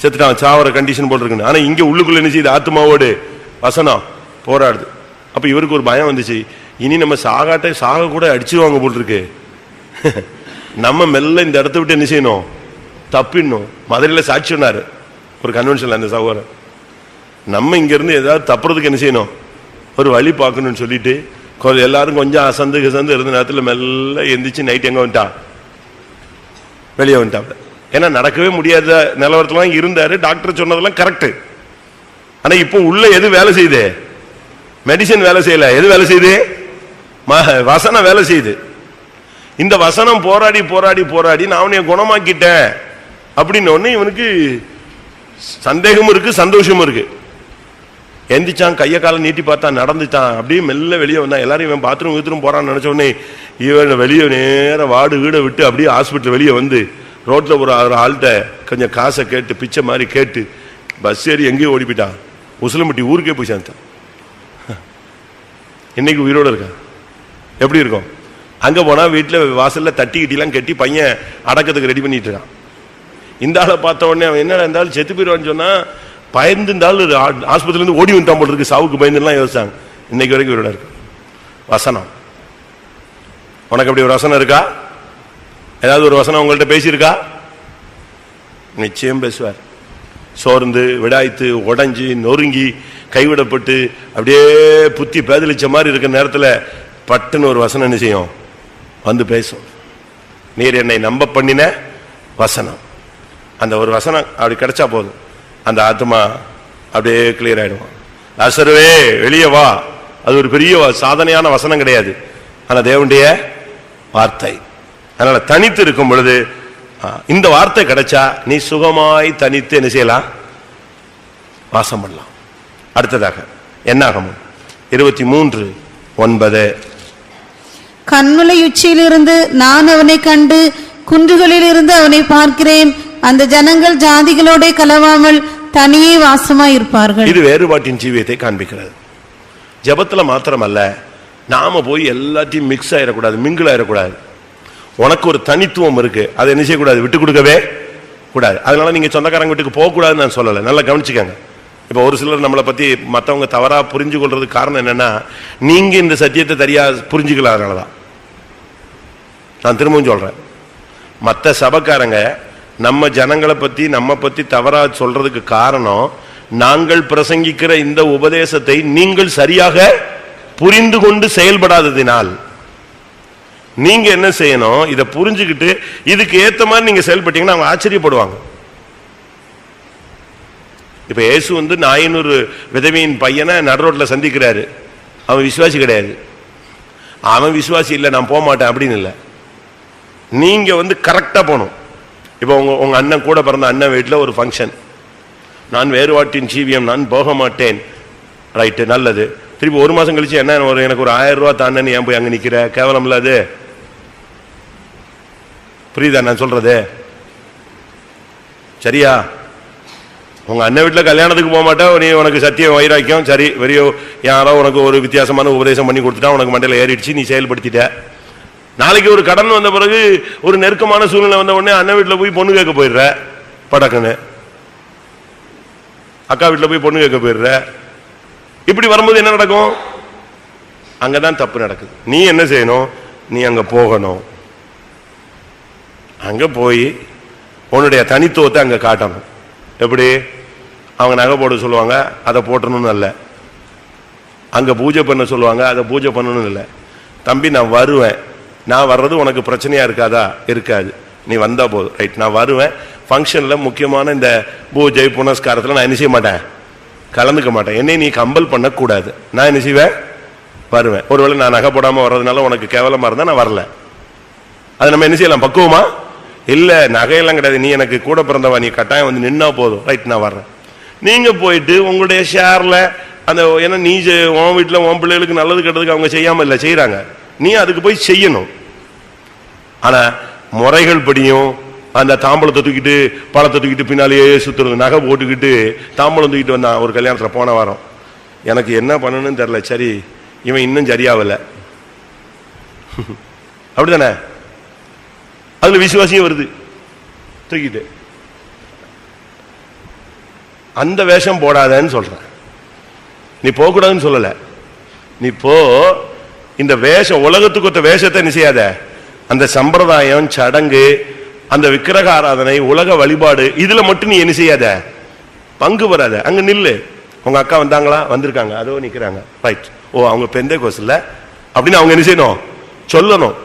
செத்துட்டான், சாவர கண்டிஷன் போட்டிருக்குன்னு. ஆனா இங்க உள்ளுக்குள்ள என்ன செய்யுது? ஆத்மாவோடு வசனம் போராடுது. அப்ப இவருக்கு ஒரு பயம் வந்துச்சு, இனி நம்ம சாக கூட அடிச்சிருவாங்க போட்டிருக்கு, நம்ம மெல்ல இந்த இடத்த விட்டு என்ன செய்யணும்? தப்பிடணும். மதுரையில் சாட்சி சொன்னாரு ஒரு கன்வென்ஷன்ல அந்த சகோதரர், நம்ம இங்க இருந்து ஏதாவது தப்புறதுக்கு என்ன செய்யணும்? ஒரு வழி பார்க்கணும்னு சொல்லிட்டு எல்லாரும் கொஞ்சம் அசந்து இருந்த நேரத்தில் மெல்ல எந்திரிச்சு நைட் எங்க வந்துட்டான்? வெளியே வந்துட்டாங்க. ஏன்னா நடக்கவே முடியாத நிலவரத்துல இருந்தாரு. டாக்டர் சொன்னதெல்லாம் கரெக்ட். ஆனா இப்போ உள்ள எது வேலை செய்யுது? மெடிசன் வேலை செய்யல, எது வேலை செய்யுது? வசனம் வேலை செய்யுது. இந்த வசனம் போராடி போராடி போராடி நான் அவனை குணமாக்கிட்டேன் அப்படின்னு ஒண்ணு இவனுக்கு சந்தேகமும் இருக்கு, சந்தோஷமும் இருக்கு. எந்திரிச்சான், கையை காலை நீட்டி பார்த்தான், நடந்துட்டான், அப்படியே மெல்ல வெளியே வந்தான். எல்லாரும் இவன் பாத்ரூம் போறான்னு நினைச்ச உடனே இவன் வெளியே நேரம் வாடு வீடை விட்டு அப்படியே ஹாஸ்பிட்டல் வெளியே வந்து ரோட்ல ஒரு ஆள்கிட்ட கொஞ்சம் காசை கேட்டு பிச்சை மாதிரி கேட்டு பஸ் ஏறி எங்கேயும் ஓடி போயிட்டான். உசிலம்பட்டி ஊருக்கே போய் சேர்ந்தான். இன்னைக்கு உயிரோடு இருக்கான். எப்படி இருக்கும்? அங்க போனா வீட்டில் வாசல்ல தட்டி கிட்டிலாம் கட்டி பையன் அடக்கத்துக்கு ரெடி பண்ணிட்டு இருக்கான். இந்த ஆளை பார்த்த உடனே அவன் என்னடா இருந்தாலும் செத்து போயிடுவான்னு சொன்னா பயந்து இருந்தாலும் ஆஸ்பத்திரியிலேருந்து ஓடி வந்துட்டான் போல இருக்கு, சாவுக்கு பயந்துலாம் யோசிச்சாங்க. இன்னைக்கு வரைக்கும் இவரோட இருக்கு. வசனம் உனக்கு அப்படி ஒரு வசனம் இருக்கா? ஏதாவது ஒரு வசனம் உங்கள்கிட்ட பேசியிருக்கா? நிச்சயம் பேசுவார். சோர்ந்து விடாய்த்து உடஞ்சி நொறுங்கி கைவிடப்பட்டு அப்படியே புத்தி பேதலிச்ச மாதிரி இருக்கிற நேரத்தில் பட்டுன்னு ஒரு வசனம் என்ன செய்யும்? வந்து பேசும். நீர் என்னை நம்ப பண்ணின வசனம். அந்த ஒரு வசனம் அப்படி கிடைச்சா போதும், அந்த ஆத்மா அப்படியே கிளியர் ஆயிடும். லாசருவே வெளியே வா. அது ஒரு பெரிய சாதனையான வசனம் கிடையாது, ஆனா தேவனுடைய வார்த்தை. அதனால தனித்து இருக்கும் பொழுது இந்த வார்த்தை கிடைச்சா நீ சுகமாய் தனித்து என்ன செய்யலாம்? வாசம் பண்ணலாம். அடுத்ததாக என்னாகமம் 23:9. கண்மலை உச்சியிலிருந்து நான் அவனை கண்டு குன்றுகளில் இருந்து அவனை பார்க்கிறேன். அந்த ஜனங்கள் ஜாதிகளோட கலவாமல் தனியே வாசமாய் இருப்பார்கள். இது வேறுபாட்டின் ஜீவியத்தை காண்பிக்கிறது. ஜபத்துல மாத்திரமல்ல, நாம போய் எல்லாத்தையும் மிக்ஸ் ஆயிடக்கூடாது, மிங்கிள் ஆயிடக்கூடாது. உனக்கு ஒரு தனித்துவம் இருக்கு, அதை என்ன செய்யக்கூடாது? விட்டு கொடுக்கவே கூடாது. அதனால நீங்க சொந்தக்காரங்க வீட்டுக்கு போகக்கூடாதுன்னு நான் சொல்லலை, நல்லா கவனிச்சுக்கங்க. இப்போ ஒரு சிலர் நம்மளை பத்தி மற்றவங்க தவறா புரிஞ்சு கொள்றதுக்கு காரணம் என்னன்னா, நீங்க இந்த சத்தியத்தை சரியா புரிஞ்சுக்கலாதனாலதான். நான் திரும்பவும் சொல்றேன், மற்ற சபைக்காரங்க நம்ம ஜனங்களை பத்தி நம்ம பத்தி தவறா சொல்றதுக்கு காரணம், நாங்கள் பிரசங்கிக்கிற இந்த உபதேசத்தை நீங்கள் சரியாக புரிந்து கொண்டு செயல்படாததினால். நீங்க என்ன செய்யணும்? இதை புரிஞ்சுக்கிட்டு இதுக்கு ஏத்த மாதிரி நீங்க செயல்பட்டீங்கன்னா அவங்க ஆச்சரியப்படுவாங்க. இப்ப இயேசு வந்து 400 விதவையின் பையனை நடுரோட்ல சந்திக்கிறாரு. அவன் விசுவாசி கிடையாது. அவன் விசுவாசி இல்லை, நான் போக மாட்டேன் அப்படின்னு இல்லை. நீங்க வந்து கரெக்டா போகணும். இப்போ உங்க அண்ணன் கூட பிறந்த அண்ணன் வீட்டில் ஒரு ஃபங்க்ஷன், நான் வேறுபாட்டின் ஜீவியம், நான் போக மாட்டேன். ரைட்டு, நல்லது. திருப்பி ஒரு மாசம் கழிச்சு என்ன, எனக்கு ஒரு 1000 ரூபா தானே ஏன் போய் அங்க நிக்கிற? கேவலம் இல்ல அது? புரியுதா நான் சொல்றது? சரியா? உங்க அண்ணன் வீட்டில் கல்யாணத்துக்கு போக மாட்டேன், நீ உனக்கு சத்தியம் வைராக்கியம் சரி வெறியோ யாரோ உனக்கு ஒரு வித்தியாசமான உபதேசம் பண்ணி கொடுத்துட்டா, உனக்கு மண்டையில் ஏறிடுச்சு, நீ செயல்படுத்திட்ட. நாளைக்கு ஒரு கடன் வந்த பிறகு, ஒரு நெருக்கமான சூழ்நிலை வந்த உடனே அண்ணன் வீட்டில் போய் பொண்ணு கேட்க போயிடுற, படக்குன்னு அக்கா வீட்டில் போய் பொண்ணு கேட்க போயிடுற. இப்படி வரும்போது என்ன நடக்கும்? அங்கதான் தப்பு நடக்குது. நீ என்ன செய்யணும்? நீ அங்க போகணும். அங்க போய் உன்னுடைய தனித்துவத்தை அங்க காட்டணும். எப்படி? அவங்க நகை போட சொல்லுவாங்க, அதை போட்டணும்னு இல்லை. அங்க பூஜை பண்ண சொல்லுவாங்க, அதை பூஜை பண்ணணும்னு இல்லை. தம்பி நான் வருவேன், நான் வர்றது உனக்கு பிரச்சனையா இருக்காதா? இருக்காது, நீ வந்தா போதும். ரைட், நான் வருவேன். ஃபங்க்ஷன்ல முக்கியமான இந்த பூஜை புனஸ்காரத்தில் நான் என்ன செய்ய மாட்டேன், கலந்துக்க மாட்டேன். என்னை நீ கம்பல் பண்ணக்கூடாது. நான் என்ன செய்வேன்? வருவேன். ஒருவேளை நான் நகை போடாமல் வர்றதுனால உனக்கு கேவலமா இருந்தா நான் வரல. அது நம்ம என்ன செய்யலாம்? பக்குவமா இல்ல, நகையெல்லாம் கிடையாது, நீ எனக்கு கூட பிறந்தவா, நீ கட்டாயம் வந்து நின்னா போதும். ரைட், நான் வர்றேன். நீங்க போயிட்டு உங்களுடைய ஷேர்ல அந்த, ஏன்னா நீ உன் வீட்டில் உன் பிள்ளைகளுக்கு நல்லது கெட்டதுக்கு அவங்க செய்யாம இல்லை, செய்யறாங்க, நீ அதுக்கு போய் செய்யணும். ஆனா முறைகள் படியும் அந்த தாம்பளத்தை தூக்கிட்டு பழத்தை தூக்கிட்டு பின்னாலேயே சுத்துறது, நகை போட்டுக்கிட்டு தாம்பளம் தூக்கிட்டு வந்தான் ஒரு கல்யாணத்தில் போன வாரம். எனக்கு என்ன பண்ணணும்னு தெரியல. சரி, இவன் இன்னும் சரியாவல, அப்படித்தானே? அதுல விசுவாசியும் வருது தூக்கிட்டு. அந்த வேஷம் போடாதன்னு சொல்றேன். நீ போக கூடாதுன்னு சொல்லல, நீ போ. இந்த வேஷம், உலகத்துக்கு ஒத்த வேஷத்தை என்ன செய்யாத. அந்த சம்பிரதாயம், சடங்கு, அந்த விக்கிரக ஆராதனை, உலக வழிபாடு, இதுல மட்டும் நீ என்ன செய்யாத, பங்கு வராத. அங்க நில்லு. உங்க அக்கா வந்தாங்களா? வந்திருக்காங்க, அதோ நிக்கிறாங்க. ரைட், ஓ அவங்க பெந்தேகோஸ்ல அப்படின்னு அவங்க என்ன செய்யணும்? சொல்லணும்.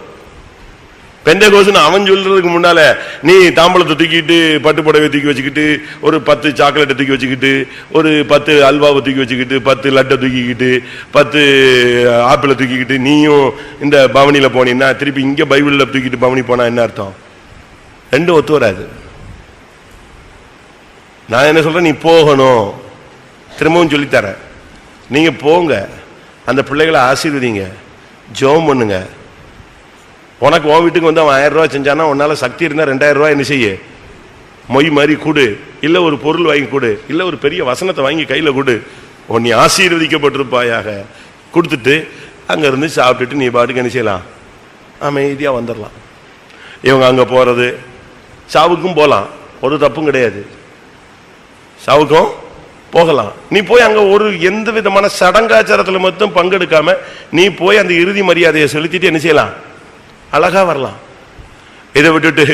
பெந்தேகோஸ்னு அவன் சொல்றதுக்கு முன்னால நீ தாம்பளத்தை தூக்கிட்டு, பட்டு புடவை தூக்கி வச்சுக்கிட்டு, ஒரு 10 சாக்லேட்டை தூக்கி வச்சுக்கிட்டு, ஒரு 10 அல்வாவை தூக்கி வச்சுக்கிட்டு, 10 லட்டை தூக்கிக்கிட்டு, 10 ஆப்பிளை தூக்கிக்கிட்டு நீயும் இந்த பவனியில போனீங்கன்னா, திருப்பி இங்க பைபிள்ல தூக்கிட்டு பவனி போனா என்ன அர்த்தம்? ரெண்டும் ஒத்து வராது. நான் என்ன சொல்றேன், நீ போகணும். திரும்பவும் சொல்லித்தரேன், நீங்க போங்க, அந்த பிள்ளைகளை ஆசீர்வதிங்க, ஜெபம் பண்ணுங்க. உனக்கு உன் வீட்டுக்கு வந்து அவன் 1000 ரூபாய் செஞ்சானா உன்னால சக்தி இருந்தா 2000 ரூபாய் என்ன செய்ய, மொய் மாதிரி கொடு, இல்ல ஒரு பொருள் வாங்கி கொடு, இல்ல ஒரு பெரிய வசனத்தை வாங்கி கையில கொடு, நீ ஆசீர்வதிக்கப்பட்டிருப்பாயாக. கொடுத்துட்டு அங்க இருந்து சாப்பிட்டுட்டு நீ பாட்டுக்கு என்ன செய்யலாம், அமைதியா வந்துடலாம். இவங்க அங்க போறது, சாவுக்கும் போலாம், ஒரு தப்பும் கிடையாது, சாவுக்கும் போகலாம். நீ போய் அங்க ஒரு எந்த விதமான சடங்காச்சாரத்துல மட்டும் பங்கெடுக்காம நீ போய் அந்த இறுதி மரியாதையை செலுத்திட்டு என்ன செய்யலாம், அழகா வரலாம். இதை விட்டுட்டு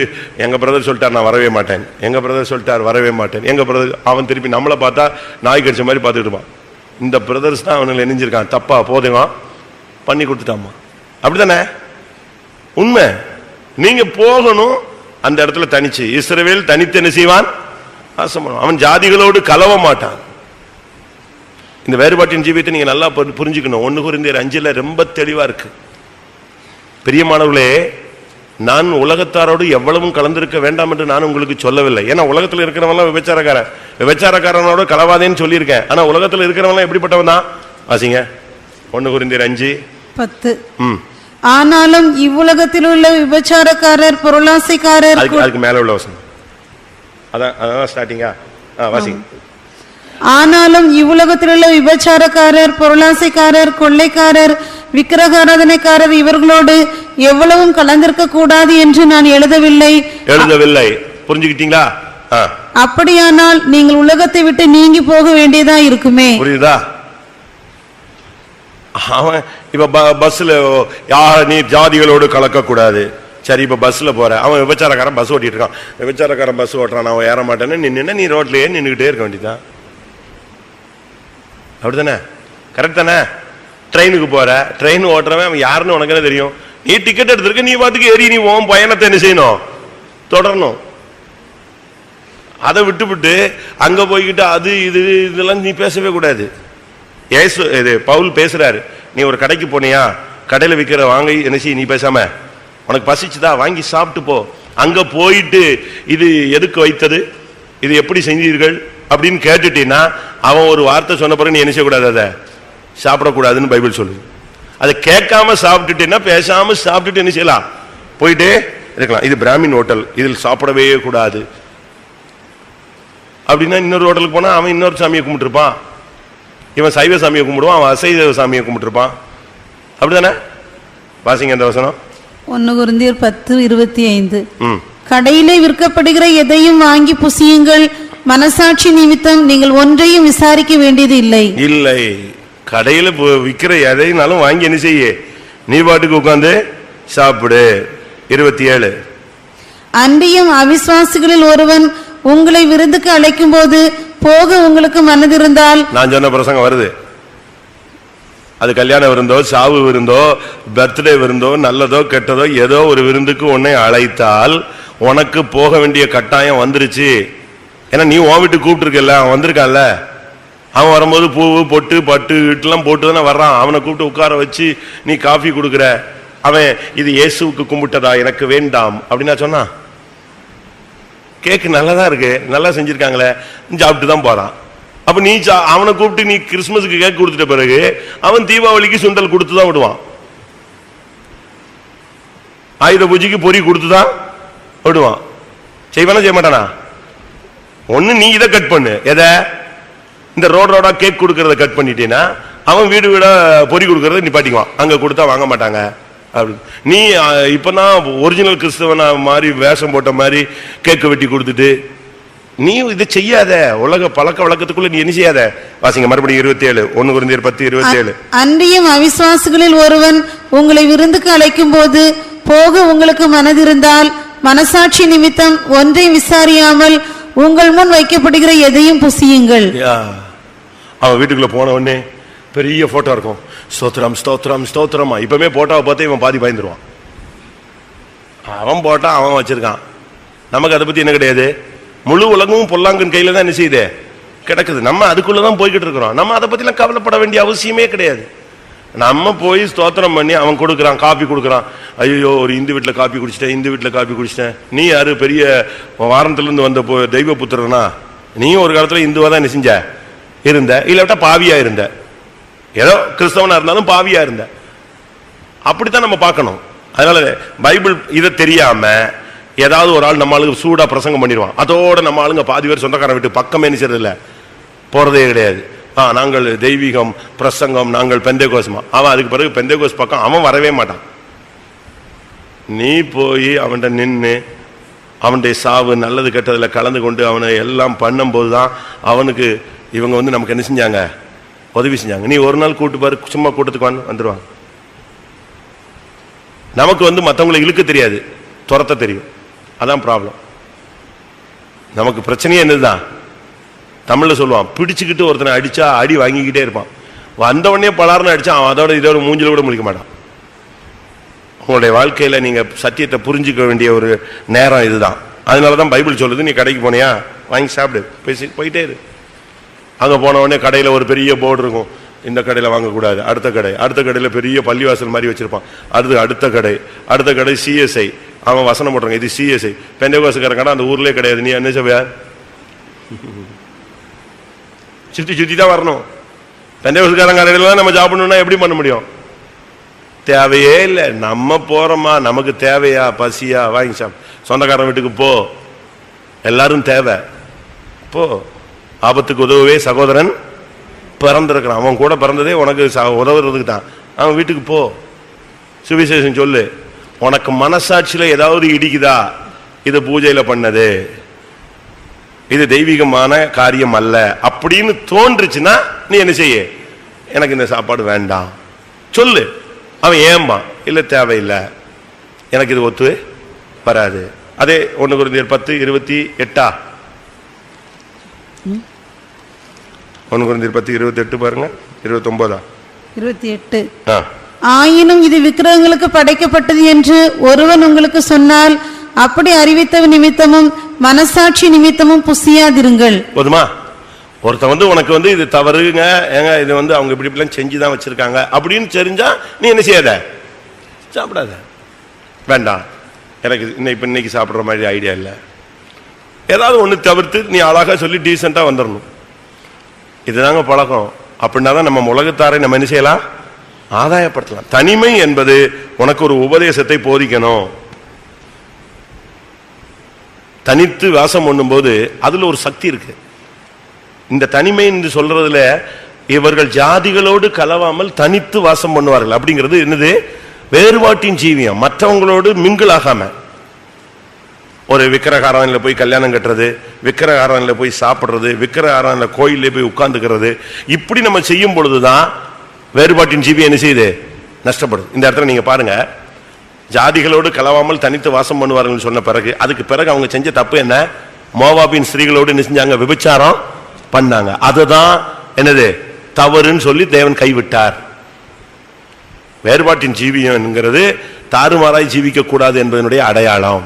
எங்க பிரதர் சொல்லிட்டார் நான் வரவே மாட்டேன், எங்க பிரதர் சொல்லிட்டார் வரவே மாட்டேன், எங்க பிரதர், அவன் திருப்பி நம்மளை பார்த்தா நாய் கடிச்ச மாதிரி பார்த்துட்டு இருப்பான். இந்த பிரதர்ஸ் தான் அவனுங்களை நெஞ்சிருக்கான், தப்பா போதுங்க பண்ணி கொடுத்துட்டாமா. அப்படித்தானே உண்மை. நீங்க போகணும் அந்த இடத்துல தனிச்சு. இஸ்ரவேல் தனித்து என்ன செய்வான், அவன் ஜாதிகளோடு கலவ மாட்டான். இந்த வேறுபாட்டின் ஜீவியத்தை நீங்க நல்லா புரிஞ்சுக்கணும். 1 கொரிந்தியர் 5 ரொம்ப தெளிவா இருக்கு. பிரியமானவர்களே, நான் உலகத்தாரோடு எவ்வளவும் கலந்திருக்க வேண்டாம் என்று நான் உங்களுக்கு சொல்லவில்லை. ஏன்னா உலகத்தில் இருக்கிறவங்க விபச்சாரக்காரன், விபச்சாரக்காரனோட கலவாதேன்னு சொல்லியிருக்கேன். ஆனா உலகத்தில் இருக்கிறவங்க எப்படிப்பட்டவன் தான் வாசிங்க. 1 கொரிந்தியர் 5:10. ஆனாலும் இவ்வுலகத்தில் உள்ள விபச்சாரக்காரர், பொருளாசைக்காரர், அதுக்கு மேல உள்ள வசனம் அதான் ஸ்டார்டிங்கா வாசிங்க. ஆனாலும் இவ்வுலகத்தில் உள்ள விபச்சாரக்காரர், பொருளாசைக்காரர், கொள்ளைக்காரர், விக்கிரகாராதனைக்காரர் இவர்களோடு எவ்வளவும் கலந்திருக்க கூடாது என்று நான் எழுதவில்லை. புரிஞ்சுக்கிட்டீங்களா? அப்படியானால் நீங்கள் உலகத்தை விட்டு நீங்கி போக வேண்டியதா இருக்குமே. புரியுதா? அவன் இப்ப பஸ்ல நீ ஜாதிகளோடு கலக்க கூடாது. சரி, இப்ப பஸ்ல போற, அவன் விபச்சாரக்காரன் பஸ் ஓட்டிட்டு இருக்கான், விபச்சாரக்காரன் பஸ் ஓட்டுறான், அவன் ஏற மாட்டேன்னு நின்று நீ ரோட்லயே நின்றுகிட்டே இருக்க வேண்டியதான். அப்படித்தானே? கரெக்ட் தானே? ட்ரெயினுக்கு போற, ட்ரெயின் ஓட்டுறவன் அவன் யாருன்னு உனக்கு என்ன தெரியும்? நீ டிக்கெட் எடுத்திருக்க, நீ பாட்டுக்கு ஏறி நீ உன் பயணத்தை என்ன செய்யணும், தொடரணும். அதை விட்டு அங்க போய்கிட்டு அது இது இதெல்லாம் நீ பேசவே கூடாது. பவுல் பேசுறாரு, நீ ஒரு கடைக்கு போனியா, கடையில விற்கிற வாங்கி என்ன செய்ய, நீ பேசாம உனக்கு பசிச்சுதா வாங்கி சாப்பிட்டு போ. அங்க போயிட்டு இது எதுக்கு வைத்தது, இது எப்படி செஞ்சீர்கள் அப்படின்னு கேட்டுட்டீன்னா அவன் ஒரு வார்த்தை சொன்ன பிறகு நீ என்ன செய்யக்கூடாது, அதை சாப்பிடக்கூடாதுன்னு பைபிள் சொல்லுது. அதை கேட்காம சாப்பிட்டுட்டேன்னா பேசாம சாப்பிட்டுட்டு என்ன செய்யலாம், போயிட்டே இருக்கலாம். இது பிராமின் ஹோட்டல், இதில் சாப்பிடவே கூடாது அப்படின்னா இன்னொரு ஹோட்டலுக்கு போனா அவன் இன்னொரு சாமியை கும்பிட்டுருப்பான், இவன் சைவ சாமியை கும்பிடுவான், அவன் அசைவ சாமியை கும்பிட்டுருப்பான். அப்படிதானே? வாசிங்க அந்த வசனம். 1 கொரிந்தியர் 10:25. கடையிலே விற்கப்படுகிற எதையும் வாங்கி புசியுங்கள், மனசாட்சி நிமித்தம் நீங்கள் ஒன்றையும் விசாரிக்க வேண்டியது இல்லை. இல்லை, கடையில விற்கிற எதைனாலும் வாங்கி என்ன செய்ய, நீ பாட்டுக்கு உட்கார்ந்து சாப்பிடு. 27. அன்றியும் அவிசுவாசிகளில் ஒருவன் உங்களை விருந்துக்கு அழைக்கும் போது போக உங்களுக்கு மனதிருந்தால், நான் சொன்ன பிரசங்கம் வருது, அது கல்யாண விருந்தோ, சாவு விருந்தோ, பர்த்டே விருந்தோ, நல்லதோ கெட்டதோ ஏதோ ஒரு விருந்துக்கு உன்னை அழைத்தால் உனக்கு போக வேண்டிய கட்டாயம் வந்துருச்சு. ஏன்னா நீ உன் வீட்டுக்கு கூப்பிட்டு இருக்கல, அவன் வந்திருக்கான்ல, அவன் வரும்போது பூவு பொட்டு பட்டு வீட்டுலாம் போட்டு தானே வர்றான். அவனை கூப்பிட்டு உட்கார வச்சு நீ காஃபி கொடுக்குற, அவன் இது இயேசுவுக்கு கும்பிட்டதா எனக்கு வேண்டாம் அப்படின்னா சொன்னா, கேக்கு நல்லதா இருக்கு, நல்லா செஞ்சிருக்காங்களே, சாப்பிட்டு தான் போறான். அப்ப நீ அவனை கூப்பிட்டு நீ கிறிஸ்துமஸுக்கு கேக் கொடுத்துட்ட பிறகு அவன் தீபாவளிக்கு சுண்டல் கொடுத்து தான் விடுவான், ஆயுத பூஜைக்கு பொறி கொடுத்துதான் விடுவான். செய்வானா செய்ய மாட்டானா? ஒண்ணு நீ இதை கட் பண்ணு, எதை, இந்த ரோடா கேக் கொடுக்கறத கட் பண்ணிட்டீன்னா அவன் வீடு வீடா பொறி கொடுக்கறத நிப்பாட்டிக்குவான், அங்க கொடுத்தா வாங்க மாட்டாங்க. அப்படி நீ இப்பதான் ஒரிஜினல் கிறிஸ்தவனா மாதிரி வேஷம் போட்ட மாதிரி கேக்கு வெட்டி கொடுத்துட்டு நீ இதை செய்யாத. உலக பழக்க வழக்கத்துக்குள்ள நீ என்ன செய்யாத. வாசிங்க மறுபடியும் 27. 1 கொரிந்தியர் 10:27. அன்றியும் அவிசுவாசிகளில் ஒருவன் உங்களை விருந்துக்கு அழைக்கும் போது போக உங்களுக்கு மனதிருந்தால் மனசாட்சி நிமித்தம் ஒன்றை விசாரியாமல் உங்கள் முன் வைக்கப்படுகிற எதையும் புசியுங்கள். அவன் வீட்டுக்குள்ள போன உடனே பெரிய போட்டோ இருக்கும், ஸ்தோத்திரம் ஸ்தோத்திரம் ஸ்தோத்திரமா. இப்பவுமே போட்டோவை பார்த்து இவன் பாதி பயந்துருவான். அவன் போட்டா அவன் வச்சிருக்கான், நமக்கு அதை பத்தி என்ன கிடையாது. முழு உலகமும் பொல்லாங்கன் கையில தான் என்ன செய்யுது, கிடக்குது. நம்ம அதுக்குள்ளதான் போய்கிட்டு இருக்கிறோம். நம்ம அதை பத்தி எல்லாம் கவலைப்பட வேண்டிய அவசியமே கிடையாது. நம்ம போய் ஸ்தோத்திரம் பண்ணி அவன் கொடுக்குறான், காப்பி கொடுக்குறான். ஐயோ, ஒரு இந்து வீட்டுல காப்பி குடிச்சிட்டேன், இந்து வீட்டுல காப்பி குடிச்சிட்டேன். நீ யாரு, பெரிய வாரத்துல இருந்து வந்த தெய்வ புத்திரனா? நீயும் ஒரு காலத்துல இந்துவா தான் என்ன செஞ்ச இருந்த, இல்லாட்டா பாவியா இருந்த. ஏதோ கிறிஸ்தவனா இருந்தாலும் பாவியா இருந்த. அப்படித்தான் நம்ம பார்க்கணும். அதனால பைபிள் இதை தெரியாம ஏதாவது ஒரு ஆள் நம்ம ஆளுக்கு சூடா பிரசங்கம் பண்ணிடுவான். அதோட நம்ம ஆளுங்க பாதி பேர் சொந்தக்காரன் விட்டு பக்கமே நினைச்சது இல்லை, போறதே கிடையாது. நாங்கள் தெய்வீகம் பிரசங்கம், நாங்கள் பெந்தேகோஸ்மா. அவன் அதுக்கு பிறகு பெந்தேகோஸ் பக்கம் அவன் வரவே மாட்டான். நீ போய் அவன்கிட்ட நின்று அவனுடைய சாவு நல்லது கெட்டதுல கலந்து கொண்டு அவனை எல்லாம் பண்ணும்போது தான் அவனுக்கு இவங்க நமக்கு என்ன செஞ்சாங்க, உதவி செஞ்சாங்க. நீ ஒரு நாள் கூட்டு பாரு, சும்மா கூட்டத்துக்கு வந்துருவாங்க. நமக்கு மற்றவங்களை இழுக்க தெரியாது, துரத்த தெரியும். அதான் ப்ராப்ளம். நமக்கு பிரச்சனையே என்னதுதான், தமிழ்ல சொல்லுவான், பிடிச்சுக்கிட்டு ஒருத்தனை அடிச்சா அடி வாங்கிக்கிட்டே இருப்பான். வந்த உடனே பலார்னு அடிச்சா அவன் அதோட இதோட மூஞ்சில கூட முழிக்க மாட்டான். உங்களுடைய வாழ்க்கையில நீங்க சத்தியத்தை புரிஞ்சுக்க வேண்டிய ஒரு நேரம் இதுதான். அதனாலதான் பைபிள் சொல்லுது, நீ கடைக்கு போனியா வாங்கி சாப்பிடு, பேசி போயிட்டே இரு. அங்க போன உடனே கடையில ஒரு பெரிய போர்டு இருக்கும், இந்த கடையில வாங்கக்கூடாது, அடுத்த கடை, அடுத்த கடையில பெரிய பள்ளிவாசல் மாதிரி வச்சிருப்பான், அடுத்த கடை சிஎஸ்ஐ, அவன் வசனம் போட்டுறாங்க, இது சிஎஸ்ஐ. பெந்தேகோஸ்காரன் கடை அந்த ஊர்லயே கிடையாது. நீ என்ன செய்வ, சுத்தி தான் வரணும். பெந்தேகோஸ்காரன் கடையில நம்ம ஜாப் பண்ணணும்னா எப்படி பண்ண முடியும்? தேவையே இல்லை. நம்ம போறோமா, நமக்கு தேவையா, பசியா, வாங்கி சாப்பிடு. சொந்தக்காரன் வீட்டுக்கு போ, எல்லாரும் தேவை, போ. ஆபத்துக்கு உதவவே சகோதரன் பிறந்திருக்கிறான். அவன் கூட பிறந்ததே உனக்கு உதவுறதுக்கு தான். அவன் வீட்டுக்கு போ, சுவிசேஷம் சொல்லு. உனக்கு மனசாட்சியில ஏதாவது இடிக்குதா, இது பூஜையில பண்ணது, இது தெய்வீகமான காரியம் அல்ல அப்படின்னு தோன்றுச்சுன்னா நீ என்ன செய்ய, எனக்கு இந்த சாப்பாடு வேண்டாம் சொல்லு. அவன் ஏம்பா, இல்ல தேவையில்லை, எனக்கு இது ஒத்து வராது. அதே 1 கொரிந்தியர் 10:28, 1 கொரிந்தியர் 10:28 பாருங்க, 29, 28. ஆயினும் இது விக்கிரகங்களுக்கு படைக்கப்பட்டது என்று ஒருவன் உங்களுக்கு சொன்னால் அப்படி அறிவித்த நிமித்தமும் மனசாட்சி நிமித்தமும் புசியாதிருங்கள். போதுமா? ஒருத்தன் உனக்கு இது தவறுங்க, ஏங்க இது அவங்க இப்படி செஞ்சுதான் வச்சிருக்காங்க அப்படின்னு தெரிஞ்சா நீ என்ன செய்யாத, சாப்பிடாத, வேண்டாம், எனக்கு இன்னைக்கு சாப்பிடுற மாதிரி ஐடியா இல்லை, ஏதாவது ஒண்ணு தவிர்த்து நீ அழகா சொல்லி டீசெண்டா வந்துடணும். இதுதாங்க பழக்கம். அப்படின்னா தான் நம்ம உலகத்தாரை நம்ம என்ன செய்யலாம், ஆதாயப்படுத்தலாம். தனிமை என்பது உனக்கு ஒரு உபதேசத்தை போதிக்கணும். தனித்து வாசம் பண்ணும் போது அதுல ஒரு சக்தி இருக்கு. இந்த தனிமை என்று சொல்றதுல இவர்கள் ஜாதிகளோடு கலவாமல் தனித்து வாசம் பண்ணுவார்கள் அப்படிங்கிறது என்னது, வேறுபாட்டின் ஜீவியம். மற்றவங்களோடு மிங்கிள் ஆகாம, ஒரு விக்கிரகாரன்ல போய் கல்யாணம் கட்டுறது, விக்கிரகாரன்ல போய் சாப்பிடுறது, விக்கிரகாரன்ல கோயிலே போய் உட்கார்ந்துக்கிறது, இப்படி நம்ம செய்யும் பொழுதுதான் வேறுபாட்டின் ஜீவியம் என்ன செய்யுது, நஷ்டப்படுது. இந்த இடத்துல நீங்க பாருங்க, ஜாதிகளோடு கலவாமல் தனித்து வாசம் பண்ணுவார்கள் சொன்ன பிறகு அதுக்கு பிறகு அவங்க செஞ்ச தப்பு என்ன, மோவாபின் ஸ்திரீகளோடு என்ன செஞ்சாங்க, விபச்சாரம் பண்ணாங்க. அதுதான் என்னது, தவறுன்னு சொல்லி தேவன் கைவிட்டார். வேறுபாட்டின் ஜீவியம் என்கிறது தாறுமாறாய் ஜீவிக்க கூடாது என்பதனுடைய அடையாளம்.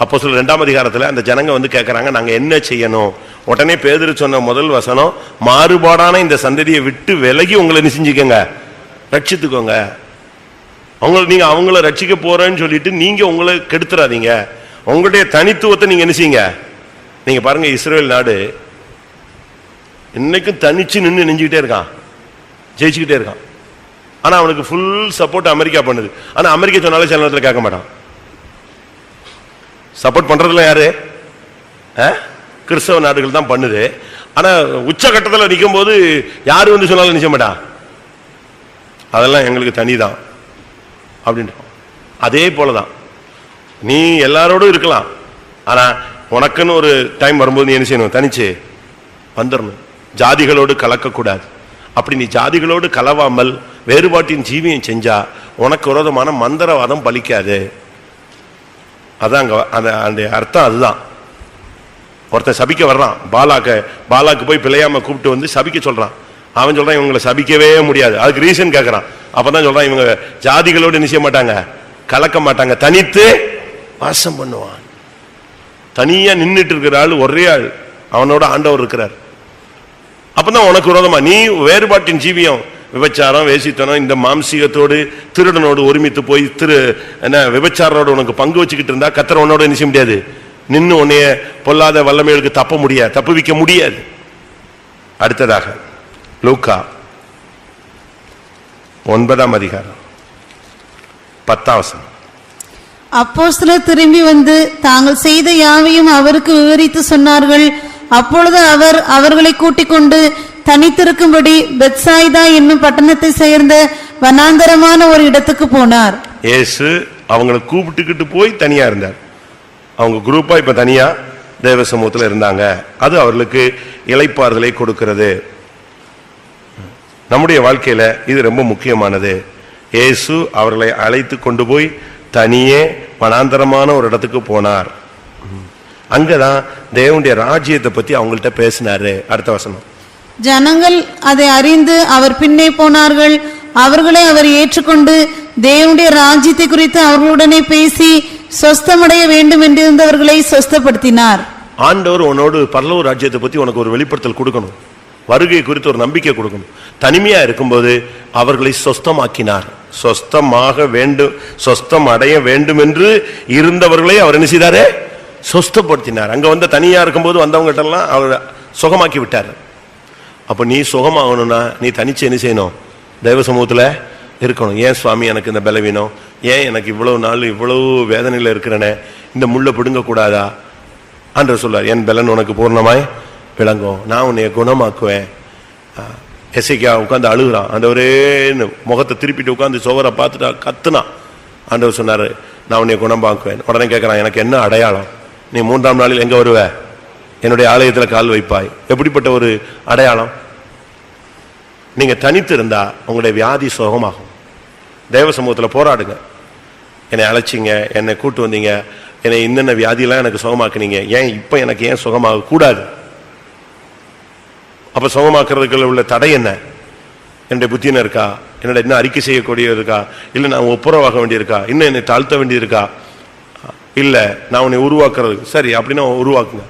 அப்போஸ்தலர் 2ஆம் அதிகாரத்துல அந்த ஜனங்க கேட்கறாங்க, நாங்க என்ன செய்யணும்? உடனே பேதுரு சொன்ன முதல் வசனம், மாறுபாடான இந்த சந்ததியை விட்டு விலகி உங்களை என்ன செஞ்சுக்கோங்க, ரட்சித்துக்கோங்க. நீங்க அவங்கள ரட்சிக்க போறேன்னு சொல்லிட்டு நீங்க உங்களை கெடுத்துறாதீங்க. உங்களுடைய தனித்துவத்தை நீங்க என்ன செய்யுங்க. நீங்க பாருங்க, இஸ்ரேல் நாடு இன்னைக்கும் தனிச்சு நின்று நெஞ்சுக்கிட்டே இருக்கான், ஜெயிச்சுக்கிட்டே இருக்கான். ஆனா அவனுக்கு ஃபுல் சப்போர்ட் அமெரிக்கா பண்ணுது. ஆனா அமெரிக்கா சொன்னாலே சில நேரத்தில் கேட்க மாட்டான். சப்போர்ட் பண்றதுல யாரு, கிறிஸ்தவ நாடுகள் தான் பண்ணுது. ஆனா உச்சகட்டத்தில் நிற்கும் போது யாரு சொன்னாலும் நிச்சய மாட்டான், அதெல்லாம் எங்களுக்கு தனிதான் அப்படின்ற. அதே போலதான் நீ எல்லாரோடும் இருக்கலாம், ஆனா உனக்குன்னு ஒரு டைம் வரும்போது நீ என்ன செய்யணும், தனிச்சு வந்துடணும். ஜாதிகளோடு கலக்கக்கூடாது. அப்படி நீ ஜாதிகளோடு கலவாமல் வேறுபாட்டின் ஜீவியம் செஞ்சா உனக்கு விரோதமான மந்திரவாதம் பலிக்காது. அதான் அந்த அர்த்தம். அதுதான் ஒருத்தன் சபிக்க வர்றான், பாலாக்கு போய் பிழையாம கூப்பிட்டு சபிக்க சொல்றான். அவன் சொல்றான், இவங்களை சபிக்கவே முடியாது. அதுக்கு ரீசன் கேட்கறான். அப்பதான் சொல்றான், இவங்க ஜாதிகளோடு நிச்சய மாட்டாங்க, கலக்க மாட்டாங்க, தனித்து வாசம் பண்ணுவான். தனியா நின்றுட்டு இருக்கிற ஆள் ஒரே ஆள், அவனோட ஆண்டவர் இருக்கிறார். அப்பதான் உனக்கு விரோதமா நீ வேறுபாட்டின் ஜீவியம், விபச்சாரம், வேசித்தனம், இந்த மாம்சீகத்தோடு திருடனோடு ஒருமித்து போய் விபச்சாரோட உனக்கு பங்கு வச்சுக்கிட்டு இருந்தா கர்த்தர் உன்னோட என்ன செய்ய முடியாது, நின்று உன்னைய பொல்லாத வல்லமைகளுக்கு தப்புவிக்க முடியாது. அடுத்ததாக லூக்கா 9ஆம் அதிகாரம் 10ஆம் வசனம். அப்போஸ்தலர் திரும்பி வந்து தாங்கள் செய்த யாவையும் அவருக்கு விவரித்து சொன்னார்கள். அப்பொழுது அவர் அவர்களை கூட்டிக் கொண்டு தனித்திருக்கும்படி பெத்சாய்தா என்னும் பட்டணத்தை சேர்ந்த வனாந்தரமான ஒரு இடத்துக்கு போனார். இயேசு அவங்களை கூப்பிட்டுக்கிட்டு போய் தனியா இருந்தார். அவங்க குரூப்பா இப்ப தனியா தேவ சமூகத்துல இருந்தாங்க. அது அவர்களுக்கு இளைப்பாறுதலை கொடுக்கிறது. நம்முடைய வாழ்க்கையில இது ரொம்ப முக்கியமானது. இயேசு அவர்களை அழைத்து கொண்டு போய் தனியே வனாந்தரமான ஒரு இடத்துக்கு போனார். அங்கதான் தேவனுடைய ராஜ்யத்தை பத்தி அவங்கள்ட்ட பேசினாரு. அடுத்த வசனம். ஜனங்கள் அதை அறிந்து அவர் பின்னே போனார்கள். அவர்களை அவர் ஏற்றுக்கொண்டு தேவனுடைய ராஜ்யத்தை குறித்து அவர்களுடனே பேசி சொஸ்தமடைய வேண்டும் என்றிருந்தவர்களை சொஸ்தப்படுத்தினார். ஆண்டவர் உன்னோடு பரலோக ராஜ்யத்தை பத்தி உனக்கு ஒரு வெளிப்படுத்தல் கொடுக்கணும். வருகை குறித்து ஒரு நம்பிக்கை கொடுக்கணும். தனிமையா இருக்கும்போது அவர்களை சொஸ்தமாக்கினார். சொஸ்தமாக வேண்டும், சொஸ்தம் அடைய வேண்டும் என்று இருந்தவர்களை அவர் என்ன செய்தாரு? சொஸ்தப்படுத்தினார். அங்க வந்து தனியா இருக்கும்போது வந்தவங்க எல்லாம் அவர் சுகமாக்கி விட்டார். அப்ப நீ சுகமாகணும்னா நீ தனிச்சு என்ன செய்யணும்? தெய்வ சமூகத்துல இருக்கணும். ஏன் சுவாமி எனக்கு இந்த பலவீனம், ஏன் எனக்கு இவ்வளவு நாள் இவ்வளவு வேதனையில இருக்கிறனே, இந்த முள்ளை பிடுங்க கூடாதா? ஆண்டவர் சொல்றார், என் பலன் உனக்கு பூர்ணமாய் விளங்கும், நான் உன்னை குணமாக்குவேன். எசேக்கியா உட்காந்து அழுகுறான். ஆண்டவரே முகத்தை திருப்பிட்டு உட்காந்து சுவரை பார்த்துட்டா கத்துனா. ஆண்டவர் சொன்னாரு, நான் உன்னை குணமாக்குவேன். உடனே கேட்கறான், எனக்கு என்ன அடையாளம்? நீ 3ஆம் நாளில் எங்க வருவ? என்னுடைய ஆலயத்துல கால் வைப்பாய். எப்படிப்பட்ட ஒரு அடையாளம்? நீங்க தனித்து இருந்தா உங்களுடைய வியாதி சுகமாகும். தேவ சமூகத்துல போராடுங்க. என்னை அழைச்சிங்க, என்னை கூட்டு வந்தீங்க, என்னை இன்னென்ன வியாதியெல்லாம் எனக்கு சுகமாக்குனீங்க, ஏன் இப்ப எனக்கு ஏன் சுகமாக கூடாது? அப்ப சுகமாக்குறதுக்குள்ள உள்ள தடை என்ன? என்னுடைய புத்தின இருக்கா? என்னோட என்ன அறிக்கை செய்யக்கூடிய இருக்கா? இல்ல நான் ஒப்புரவாக வேண்டியிருக்கா? இன்னும் என்னை தாழ்த்த வேண்டியிருக்கா? இல்ல நான் உன்னை உருவாக்குறது. சரி, அப்படின்னா உருவாக்குங்க.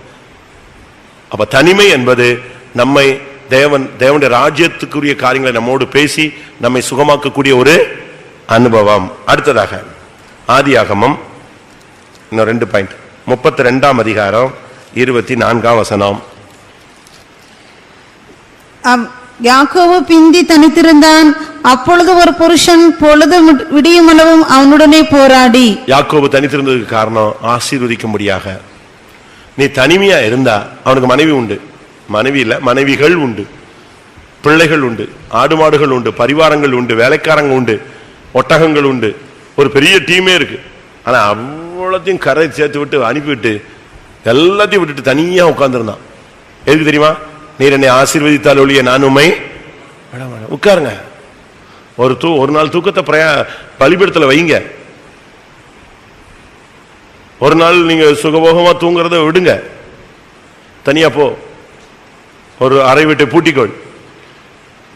அப்ப தனிமை என்பது நம்மை தேவனுடைய ராஜ்யத்துக்குரிய காரியங்களை நம்மோடு பேசி நம்மை சுகமாக்கக்கூடிய ஒரு அனுபவம். அடுத்ததாக ஆதியாகமம் இன்னும் 2 பாயிண்ட். 32ஆம் அதிகாரம் 24ஆம் வசனம். யாக்கோபு பிந்தி தனித்திருந்தான். அப்பொழுது ஒரு புருஷன் பொழுது விடியும் அளவும் அவனுடனே போராடி. யாக்கோபு தனித்திருந்ததுக்கு காரணம் ஆசீர்வதிக்கும்படியாக. நீ தனிமையா இருந்தா அவனுக்கு மனைவி உண்டு, மனைவி இல்ல மனைவிகள் உண்டு, பிள்ளைகள் உண்டு, ஆடு மாடுகள் உண்டு, பரிவாரங்கள் உண்டு, வேலைக்காரங்க உண்டு, ஒட்டகங்கள் உண்டு, ஒரு பெரிய டீமே இருக்கு. ஆனா அவ்வளோத்தையும் கரை சேர்த்து விட்டு அனுப்பிவிட்டு எல்லாத்தையும் விட்டுட்டு தனியா உட்கார்ந்துருந்தான். எதுக்கு தெரியுமா? நீர் என்னை ஆசீர்வதித்தால் ஒழிய நான் உம்மை உட்காருங்க. ஒரு நாள் தூக்கத்தை பலிபீடத்துல வைங்க. ஒரு நாள் நீங்க சுகபோகமா தூங்குறத விடுங்க, தனியா போ. ஒரு அறை வீட்டை பூட்டிக்கொள்.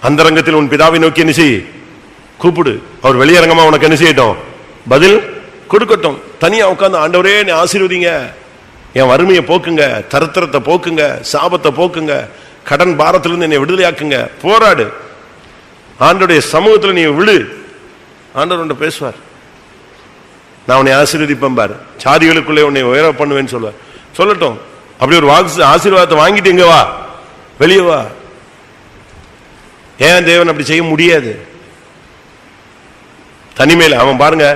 அந்தரங்கத்தில் உன் பிதாவை நோக்கி என்ன செய்? கூப்பிடு. அவர் வெளியரங்கமா உனக்கு என்ன செய்யட்டும்? பதில் கொடுக்கட்டும். தனியா உட்கார்ந்து ஆண்டவரே நீ ஆசீர்வதிங்க, என் வறுமையை போக்குங்க, தரித்திரத்தை போக்குங்க, சாபத்தை போக்குங்க, கடன் பாரத்திலிருந்து என்னை விடுதலையாக்குங்க. போராடு. ஆண்டவருடைய சமூகத்தில் நீ விழு. ஆண்டவர் உன்னை பேசுவார். நான் உன்னை ஆசீர்வதிப்பேன் பார், சாதிகளுக்குள்ளே உன்னை உயர பண்ணுவேன்னு சொல்லுவார். சொல்லட்டும். அப்படி ஒரு ஆசீர்வாதத்தை வாங்கிட்டு இங்க வா, வெளியே வா. ஏன் தேவன் அப்படி செய்ய முடியாது? தனிமையில் அவன் பாருங்க,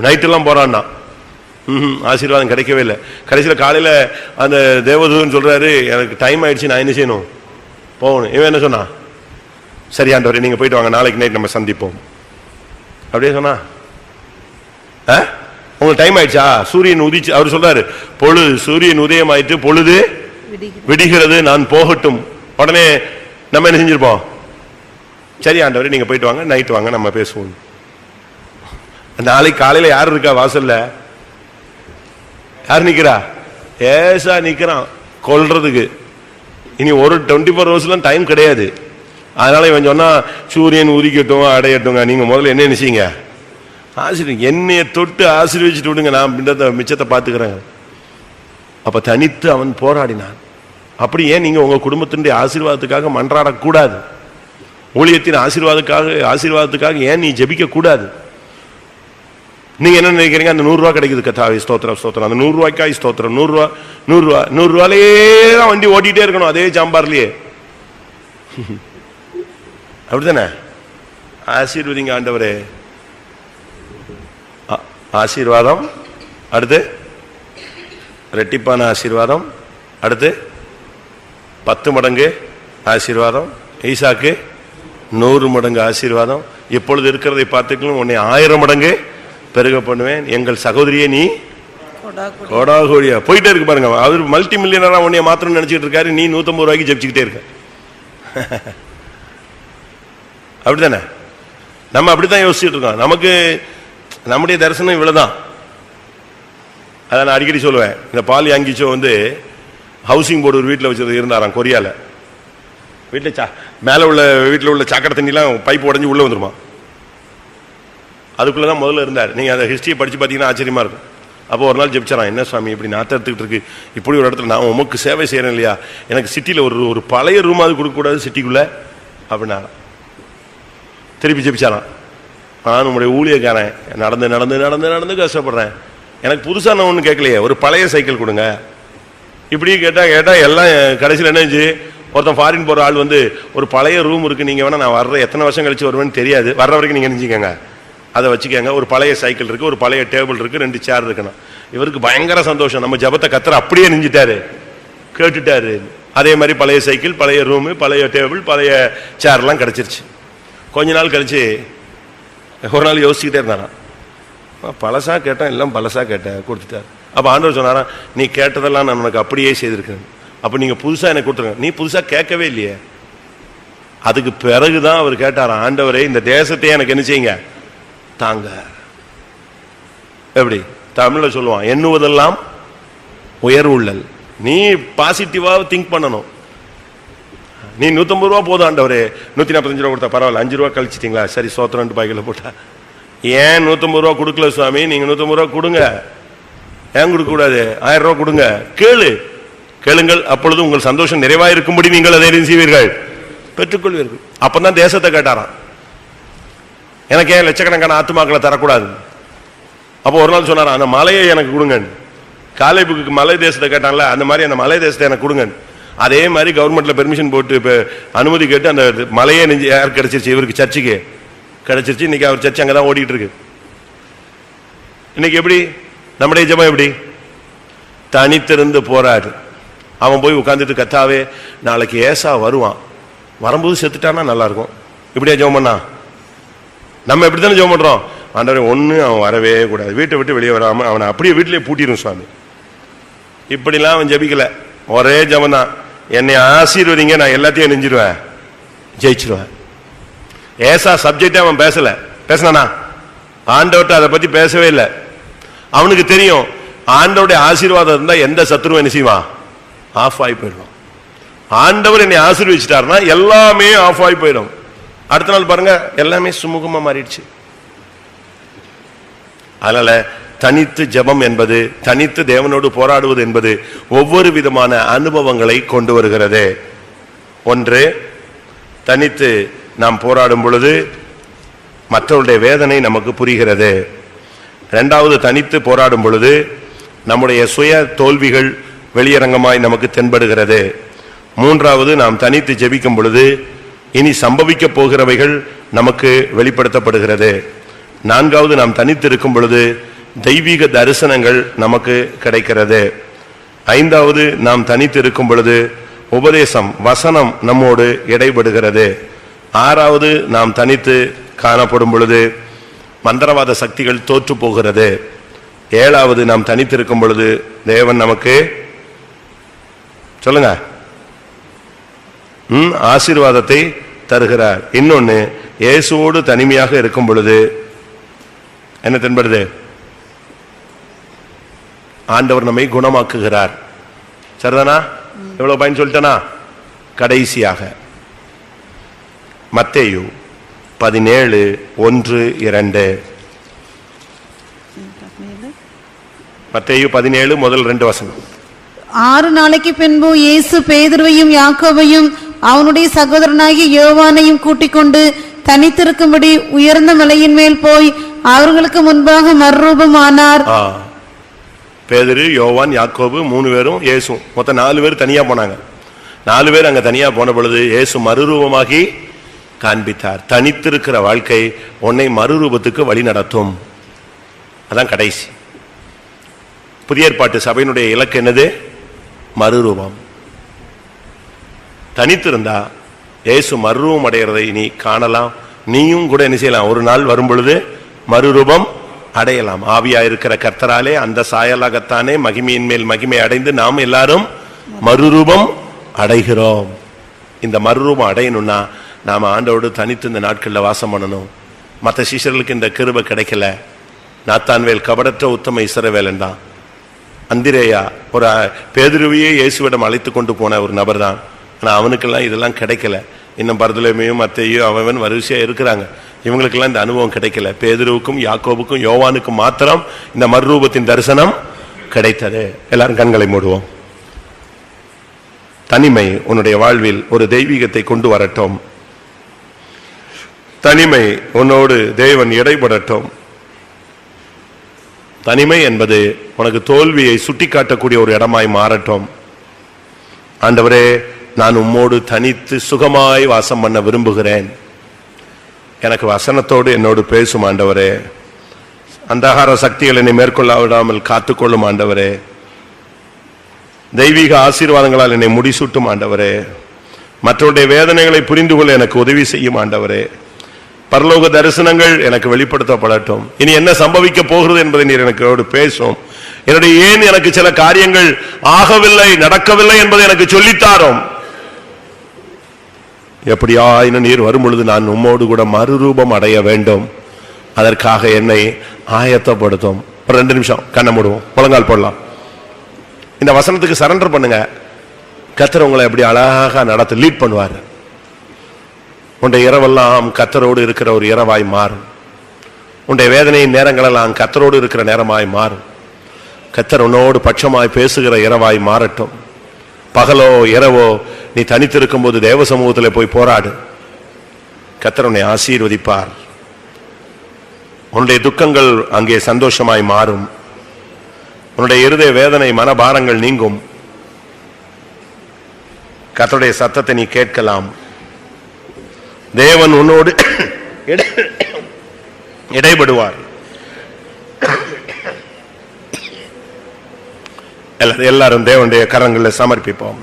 நைட்டெல்லாம் போறான்னா ஆசீர்வாதம் கிடைக்கவே இல்லை. கடைசியில் காலையில அந்த தேவதூதன் சொல்றாரு, எனக்கு டைம் ஆயிடுச்சு, நான் என்ன செய்யணும்? போகணும். இவன் என்ன சொன்னா? சரி ஆண்டவரே நீங்க போயிட்டு வாங்க, நாளைக்கு நைட் நம்ம சந்திப்போம் அப்படியே சொன்னா. உங்களுக்கு டைம் ஆயிடுச்சா? சூரியன் உதிச்சு, அவர் சொல்றாரு பொழுது சூரியன் உதயம் ஆயிட்டு பொழுது விடுகிறது, நான் போகட்டும். உடனே நம்ம என்ன செஞ்சிருப்போம்? சரி ஆண்டவரே நீங்க போயிட்டு வாங்க, நைட்டு வாங்க நம்ம பேசுவோம். நாளைக்கு காலையில யார் இருக்கா வாசல்ல? யார் நிக்கிறா? ஏசா நிக்கிறான் கொல்றதுக்கு. இனி ஒரு 24 ஹவர்ஸ்லாம் டைம் கிடையாது. அதனால இவன் சொன்னா சூரியன் உதிக்கட்டும் அடையட்டும், நீங்க முதல்ல என்ன நினைச்சீங்க? என்னைய தொட்டு ஆசீர்வதிச்சுட்டு விடுங்க, நான் மிச்சத்தை பார்த்துக்கிறேன். அப்ப தனித்து அவன் போராடினான். அப்படி ஏன் நீங்க உங்க குடும்பத்தினுடைய ஆசீர்வாதத்துக்காக மன்றாடக்கூடாது? ஊழியத்தின் ஆசீர்வாதத்துக்காக ஏன் நீ ஜெபிக்க கூடாது? நீங்க என்ன நினைக்கிறீங்க? அந்த 100 ரூபாய் கிடைக்குது, கர்த்தாவே ஸ்தோத்திரம் ஸ்தோத்திரம், அந்த 100 ரூபாய்க்காய் ஸ்தோத்திரம். 100 ரூபாயிலே தான் வண்டி ஓட்டிட்டே இருக்கணும், அதே சாம்பார்லயே. அப்படித்தானே? ஆசீர்வதிங்க ஆண்டவரே. ஆசீர்வாதம், அடுத்து ரெட்டிப்பான ஆசீர்வாதம், அடுத்து 10 மடங்கு ஆசீர்வாதம், ஈசாக்கு 100 மடங்கு ஆசீர்வாதம், இப்பொழுது இருக்கிறதை பார்த்துக்கலாம் உன்னை 1000 மடங்கு பெருக பண்ணுவேன், எங்கள் சகோதரியை நீ கோடாகோடியா. போயிட்டே இருக்கு பாருங்க. அவர் மல்டி மில்லியனரா உன்னைய மாத்திரம் நினைச்சிட்டு இருக்காரு, நீ 150 ரூபாய்க்கு ஜெபிச்சுக்கிட்டே இருக்க. அப்படித்தானே? நம்ம அப்படித்தான் யோசிச்சுட்டு இருக்கோம். நமக்கு நம்முடைய தரிசனம் இவ்வளவுதான். அதான் நான் அடிக்கடி சொல்லுவேன். இந்த பால் யாங்கிச்சோ ஹவுசிங் போர்டு ஒரு வீட்டில் வச்சு இருந்தாராம் கொரியால. வீட்டில் மேலே உள்ள வீட்டில் உள்ள சாக்கடை தண்ணிலாம் பைப் உடஞ்சி உள்ளே வந்துருமா. அதுக்குள்ளே தான் முதல்ல இருந்தார். நீங்கள் அந்த ஹிஸ்ட்ரியை படித்து பார்த்தீங்கன்னா ஆச்சரியமாக இருக்கும். அப்போ ஒரு நாள் ஜெபிச்சாரான், என்ன சுவாமி இப்படி நாற்று எடுத்துக்கிட்டு இருக்கு, இப்படி ஒரு இடத்துல நான் உமக்கு சேவை செய்கிறேன் இல்லையா, எனக்கு சிட்டியில் ஒரு பழைய ரூம் அது கொடுக்கக்கூடாது சிட்டிக்குள்ளே அப்படின்னாராம். திருப்பி ஜெபிச்சாரான், நான் உங்களுடைய ஊழியக்காரன், நடந்து நடந்து நடந்து நடந்து கஷ்டப்படுறேன், எனக்கு புதுசாக நான் ஒன்றும் கேட்கலையே, ஒரு பழைய சைக்கிள் கொடுங்க. இப்படி கேட்டால் எல்லாம் கடைசியில் என்னச்சு, ஒருத்தன் ஃபாரின் போகிற ஆள் ஒரு பழைய ரூம் இருக்குது, நீங்கள் வேணால் நான் வர்ற எத்தனை வருஷம் கழிச்சு வருவேன்னு தெரியாது, வர்ற வரைக்கும் நீங்கள் நினைச்சிக்கங்க, அதை வச்சுக்கோங்க, ஒரு பழைய சைக்கிள் இருக்குது, ஒரு பழைய டேபிள் இருக்குது, 2 சேர் இருக்குண்ணா. இவருக்கு பயங்கர சந்தோஷம், நம்ம ஜபத்தை கத்துற அப்படியே நெஞ்சிட்டாரு, கேட்டுட்டாரு. அதே மாதிரி பழைய சைக்கிள், பழைய ரூமு, பழைய டேபிள், பழைய சேர்லாம் கிடச்சிருச்சு. கொஞ்ச நாள் கழிச்சு ஒரு நாள் யோசிச்சுக்கிட்டே இருந்தாரான், பழசா கேட்டேன், எல்லாம் பழசா கேட்டேன், கொடுத்துட்டார். அப்போ ஆண்டவர் சொன்னாரா, நீ கேட்டதெல்லாம் நான் உனக்கு அப்படியே செய்திருக்கேன், அப்போ நீங்கள் புதுசாக எனக்கு கொடுத்துருங்க. நீ புதுசாக கேட்கவே இல்லையே. அதுக்கு பிறகுதான் அவர் கேட்டாராம், ஆண்டவரே இந்த தேசத்தையே எனக்கு என்ன செய்யுங்க தாங்க. எப்படி தமிழில் சொல்லுவான், எண்ணுவதெல்லாம் உயர்வுள்ளல். நீ பாசிட்டிவாக திங்க் பண்ணணும். நீ 150 ரூபா போதும் ஆண்டவரே, 145 ரூபா கொடுத்தா பரவாயில்ல, 5 ரூபா கழிச்சிட்டிங்களா, சரி சோத்திரம் 2 பாய்களை போட்டா. ஏன் 150 ரூபா கொடுக்கல சுவாமி, நீங்க 150 ரூபா கொடுங்க. ஏன் கொடுக்க கூடாது? 1000 ரூபா கொடுங்க. கேளுங்கள், அப்பொழுது உங்கள் சந்தோஷம் நிறைவாயிருக்கும்படி நீங்கள் அதை செய்வீர்கள், பெற்றுக்கொள்வீர்கள். அப்பதான் தேசத்தை கேட்டாராம், எனக்கு ஏன் லட்சக்கணக்கான ஆத்துமாக்களை தரக்கூடாது. அப்போ ஒரு நாள் சொன்னாராம், அந்த மலையை எனக்கு கொடுங்க. காலேபுக்கு மலை தேசத்தை கேட்டான்ல, அந்த மாதிரி அந்த மலை தேசத்தை எனக்கு கொடுங்க. அதே மாதிரி கவர்மெண்ட்ல பெர்மிஷன் போட்டு இப்போ அனுமதி கேட்டு அந்த மலையே யார் கிடைச்சிருச்சு, இவருக்கு சர்ச்சுக்கு கிடைச்சிருச்சு. இன்னைக்கு அவர் சர்ச்சை அங்கதான் ஓடிட்டு இருக்கு. இன்னைக்கு எப்படி நம்முடைய ஜெபம் எப்படி? தனித்திருந்து போராடு. அவன் போய் உட்கார்ந்துட்டு, கத்தாவே நாளைக்கு ஏசா வருவான், வரும்போது செத்துட்டானா நல்லா இருக்கும், இப்படியா ஜெபம் பண்ணா? நம்ம எப்படித்தானே ஜெபம் பண்றோம், ஆண்டவரே ஒண்ணு அவன் வரவே கூடாது, வீட்டை விட்டு வெளியே வராம அவனை அப்படியே வீட்டிலேயே பூட்டிடும் சுவாமி. இப்படிலாம் அவன் ஜெபிக்கல, ஒரே ஜெபம் தான், என்னை ஆசீர்வதிங்க, நான் எல்லாத்தையும் நெஞ்சிருவேன், ஜெயிச்சிருவேன். ஏசா சப்ஜெக்டே அவன் பேசினானா? ஆண்டவர்கிட்ட அதை பத்தி பேசவே இல்லை. அவனுக்கு தெரியும் ஆண்டவருடைய ஆசீர்வாதம் இருந்தா எந்த சத்துருவும் என்ன செய்வான், ஆஃப் ஆகி போயிடுவான். ஆண்டவர் என்னை ஆசீர்வதிச்சிட்டாருன்னா எல்லாமே ஆஃப் ஆகி போயிடும். அடுத்த நாள் பாருங்க எல்லாமே சுமூகமா மாறிடுச்சு. அதனால தனித்து ஜெபம் என்பது, தனித்து தேவனோடு போராடுவது என்பது ஒவ்வொரு விதமான அனுபவங்களை கொண்டு வருகிறது. ஒன்று, தனித்து நாம் போராடும் பொழுது மற்றவருடைய வேதனை நமக்கு புரிகிறது. இரண்டாவது, தனித்து போராடும் பொழுது நம்முடைய சுய தோல்விகள் வெளியரங்கமாய் நமக்கு தென்படுகிறது. மூன்றாவது, நாம் தனித்து ஜெபிக்கும் பொழுது இனி சம்பவிக்க போகிறவைகள் நமக்கு வெளிப்படுத்தப்படுகிறது. நான்காவது, நாம் தனித்து இருக்கும் பொழுது தெய்வீக தரிசனங்கள் நமக்கு கிடைக்கிறது. ஐந்தாவது, நாம் தனித்து இருக்கும் பொழுது உபதேசம், வசனம் நம்மோடு இடைபடுகிறது. ஆறாவது, நாம் தனித்து காணப்படும் பொழுது மந்திரவாத சக்திகள் தோற்று போகிறது. ஏழாவது, நாம் தனித்திருக்கும் பொழுது தேவன் நமக்கு சொல்லுங்க ஆசீர்வாதத்தை தருகிறார். இன்னொன்னு, இயேசுவோடு தனிமையாக இருக்கும் பொழுது என்ன தென்படுது? ஆண்டவர் நம்மை குணமாக்குகிறார். சரிதானா? எவ்வளவு பயன் சொல்லிட்டனா? கடைசியாக மத்தேயு 17:1-2. மத்தேயு 17 முதல் 2 வசனம். 6 நாளைக்கு பின்பு இயேசு பேதுருவையும் யாக்கோபையும் அவனுடைய சகோதரனாகிய யோவானையும் கூட்டிக் கொண்டு தனித்திருக்கும்படி உயர்ந்த மலையின் மேல் போய் அவர்களுக்கு முன்பாக மறுரூபமானார். பேதுரு, யோவான், யாக்கோபு 3 பேரும் இயேசு, மொத்தம் 4 பேர் தனியா போனாங்க. 4 பேர் அங்க தனியா போன பொழுது இயேசு மறுரூபமாகி காண்பித்தார். தனித்திருக்கிற வாழ்க்கை உன்னை மறுரூபத்துக்கு வழி நடத்தும். அதான் கடைசி. புதிய ஏற்பாட்டு சபையினுடைய இலக்கு என்னது? மறுரூபம். தனித்திருந்தா இயேசு மறுரூபம் அடைகிறதை நீ காணலாம். நீயும் கூட என்ன செய்யலாம்? ஒரு நாள் வரும் பொழுது மறுரூபம் அடையலாம். ஆவியா இருக்கிற கர்த்தராலே அந்த சாயலாகத்தானே மகிமையின் மேல் மகிமை அடைந்து நாம் எல்லாரும் மறுரூபம் அடைகிறோம். இந்த மறுரூபம் அடையணும்னா நாம ஆண்டோடு தனித்து இந்த நாட்களில் வாசம் பண்ணணும். மற்ற சீஷர்களுக்கு இந்த கிருபை கிடைக்கல. நாத்தான்வேல் கபடற்ற உத்தம இஸ்ரவேலன் தான். அந்திரேயா ஒரு பேதுருவையே இயேசுவிடம் அழைத்து கொண்டு போன ஒரு நபர் தான். ஆனால் அவனுக்கெல்லாம் இதெல்லாம் கிடைக்கல. இன்னும் பர்தலோமேயும் மத்தேயு அவன் வரிசையா இருக்கிறாங்க. இவங்களுக்கெல்லாம் இந்த அனுபவம் கிடைக்கல. பேதுருவுக்கும் யாக்கோபுக்கும் யோவானுக்கும் மாத்திரம் இந்த மறுரூபத்தின் தரிசனம் கிடைத்தது. எல்லாரும் கண்களை மூடுவோம். தனிமை உன்னுடைய வாழ்வில் ஒரு தெய்வீகத்தை கொண்டு வரட்டும். தனிமை உன்னோடு தேவன் இடைபடட்டும். தனிமை என்பது உனக்கு தோல்வியை சுட்டிக்காட்டக்கூடிய ஒரு இடமாய் மாறட்டும். ஆண்டவரே, நான் உம்மோடு தனித்து சுகமாய் வாசம் பண்ண விரும்புகிறேன். எனக்கு வசனத்தோடு என்னோடு பேசும் ஆண்டவரே. அந்தகார சக்திகள் என்னை மேற்கொள்ள விடாமல் காத்துக்கொள்ளும் ஆண்டவரே. தெய்வீக ஆசீர்வாதங்களால் என்னை முடிசூட்டும் ஆண்டவரே. மற்றவருடைய வேதனைகளை புரிந்து கொள்ள எனக்கு உதவி செய்யும் ஆண்டவரே. பரலோக தரிசனங்கள் எனக்கு வெளிப்படுத்தப்படட்டும். இனி என்ன சம்பவிக்க போகிறது என்பதை நீர் எனக்கு பேசும். என்னுடைய ஏன் எனக்கு சில காரியங்கள் ஆகவில்லை, நடக்கவில்லை என்பதை எனக்கு சொல்லித்தாரும். எப்படியாயினும் நீர் வரும் பொழுது நான் உம்மோடு கூட மறுரூபம் அடைய வேண்டும். அதற்காக என்னை ஆயத்தப்படுத்தும். ஒரு 2 நிமிஷம் கண்ணை மூடுவோம், முழங்கால் போடலாம். இந்த வசனத்துக்கு சரண்டர் பண்ணுங்க. கர்த்தர் உங்களை எப்படி அழகாக நடத்த லீட் பண்ணுவார். உன்னுடைய இரவெல்லாம் கர்த்தரோடு இருக்கிற ஒரு இரவாய் மாறும். உன்னுடைய வேதனையின் நேரங்களெல்லாம் கர்த்தரோடு இருக்கிற நேரமாய் மாறும். கர்த்தர் உன்னோடு பட்சமாய் பேசுகிற இரவாய் மாறட்டும். பகலோ இரவோ நீ தனித்திருக்கும் போது தேவ சமூகத்தில் போய் போராடு. கர்த்தர் உன்னை ஆசீர்வதிப்பார். உன்னுடைய துக்கங்கள் அங்கே சந்தோஷமாய் மாறும். உன்னுடைய இருதய வேதனை மனபாரங்கள் நீங்கும். கர்த்தருடைய சத்தத்தை நீ கேட்கலாம். தேவன் உன்னோடு இடைபடுவார். எல்லாரும் தேவனுடைய கரங்களில் சமர்ப்பிப்போம்.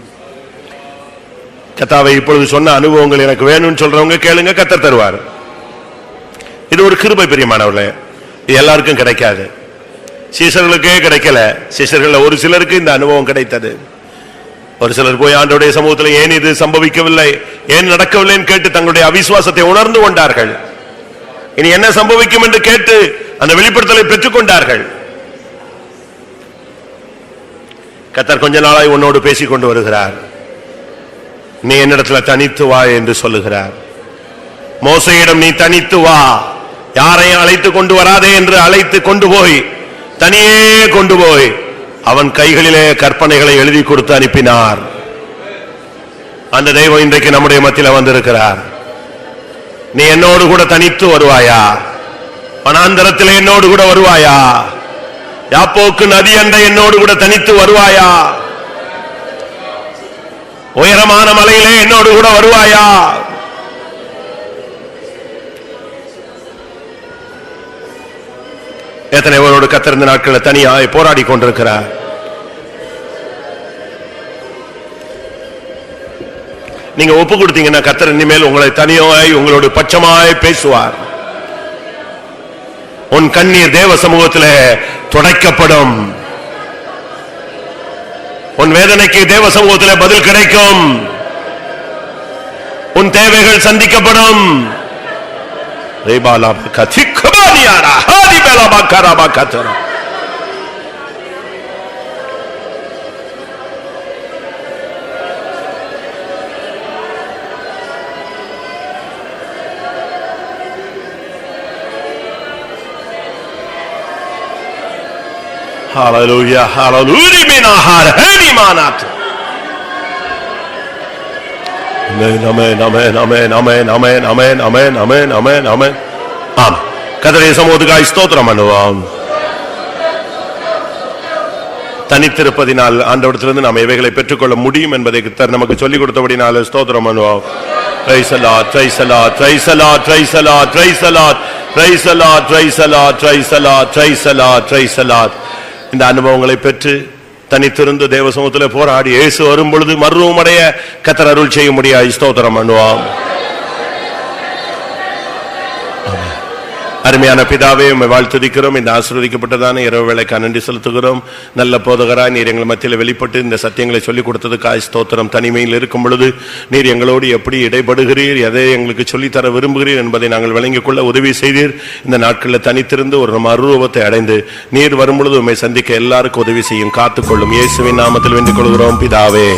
கர்த்தாவே, இப்பொழுது சொன்ன அனுபவங்கள் எனக்கு வேணும்னு சொல்றவங்க கேளுங்க, கர்த்தர் தருவார். இது ஒரு கிருபை பிரியமானவர்களே. இது எல்லாருக்கும் கிடைக்காது. சீஷர்களுக்கே கிடைக்கல. சீஷர்கள் ஒரு சிலருக்கு இந்த அனுபவம் கிடைத்தது. ஒரு சிலர் போய் ஆண்டவருடைய சமூகத்தில் ஏன் இது சம்பவிக்கவில்லை, ஏன் நடக்கவில்லைன்னு கேட்டு தங்களுடைய அவிசுவாசத்தை உணர்ந்து கொண்டார்கள். இனி என்ன சம்பவிக்கும் என்று கேட்டு அந்த வெளிப்படுத்தலை பெற்றுக் கொண்டார்கள். கர்த்தர் கொஞ்ச நாளாய் உன்னோடு பேசிக் கொண்டு வருகிறார். நீ என்னிடத்துல தனித்து வா என்று சொல்லுகிறார். மோசையிடம் நீ தனித்து வா, யாரையும் அழைத்து கொண்டு வராதே என்று அழைத்து கொண்டு போய் தனியே கொண்டு போய் அவன் கைகளிலே கற்பனைகளை எழுதி கொடுத்து அனுப்பினார். அந்த தெய்வம் இன்றைக்கு நம்முடைய மத்தியில் வந்திருக்கிறார். நீ என்னோடு கூட தனித்து வருவாயா? வனாந்தரத்தில் என்னோடு கூட வருவாயா? யாப்போக்கு நதி அண்டை என்னோடு கூட தனித்து வருவாயா? உயரமான மலையிலே என்னோடு கூட வருவாயா? எத்தனை பேரோடு கர்த்தர் இந்த நாட்களில் தனியாய் போராடி கொண்டிருக்கிறார். நீங்க ஒப்பு கொடுத்தீங்கன்னா கர்த்தர் இனிமேல் உங்களை தனியாய் உங்களோட பட்சமாய் பேசுவார். உன் கண்ணீர் தேவ சமூகத்திலே துடைக்கப்படும். உன் வேதனைக்கு தேவ சமூகத்திலே பதில் கிடைக்கும். உன் தேவைகள் சந்திக்கப்படும். Hallelujah, hallelujah, minahar, heni manat. Amen, amen, amen, amen, amen, amen, amen, amen, amen, amen, amen. Amen. கர்த்தருடைய சமூகத்துக்காய் ஸ்தோத்திரம் பண்ணுவோம். தனித்திருப்பதினால் ஆண்டவரிடத்திலிருந்து நாம் இவைகளை பெற்றுக்கொள்ள முடியும் என்பதை கர்த்தர் நமக்கு சொல்லிக் கொடுத்தபடினால ஸ்தோத்திரம் பண்ணுவோம். Praise the Lord, praise the Lord, praise the Lord, praise the Lord, praise the Lord, praise the Lord, praise the Lord, praise the Lord, praise the Lord, praise the Lord. இந்த அனுபவங்களை பெற்று தனித்திருந்து தேவ சமூகத்திலே போராடி இயேசு வரும் பொழுது மறுரூபமடைய கர்த்தர் அருள் செய்ய முடியாது. ஸ்தோத்திரம் பண்ணுவோம். அருமையான பிதாவே, உம்மை வாழ்த்துதிக்கிறோம். இந்த ஆசீர்வதிக்கப்பட்டதான இரவு வேளைக்காக நன்றி செலுத்துகிறோம். நல்ல போதகராய் நீர் எங்கள் மத்தியில் வெளிப்பட்டு இந்த சத்தியங்களை சொல்லிக் கொடுத்ததுக்காக ஸ்தோத்திரம். தனிமையில் இருக்கும் பொழுது நீர் எங்களோடு எப்படி இடைப்படுகிறீர், எதை எங்களுக்கு சொல்லித்தர விரும்புகிறீர் என்பதை நாங்கள் விளங்கிக் கொள்ள உதவி செய்தீர். இந்த நாட்களில் தனித்திருந்து ஒரு மறுரூபத்தை அடைந்து நீர் வரும் பொழுது உம்மை சந்திக்க எல்லாருக்கும் உதவி செய்யும். காத்துக்கொள்ளும். இயேசுவின் நாமத்தில் வேண்டிக் கொள்கிறோம் பிதாவே.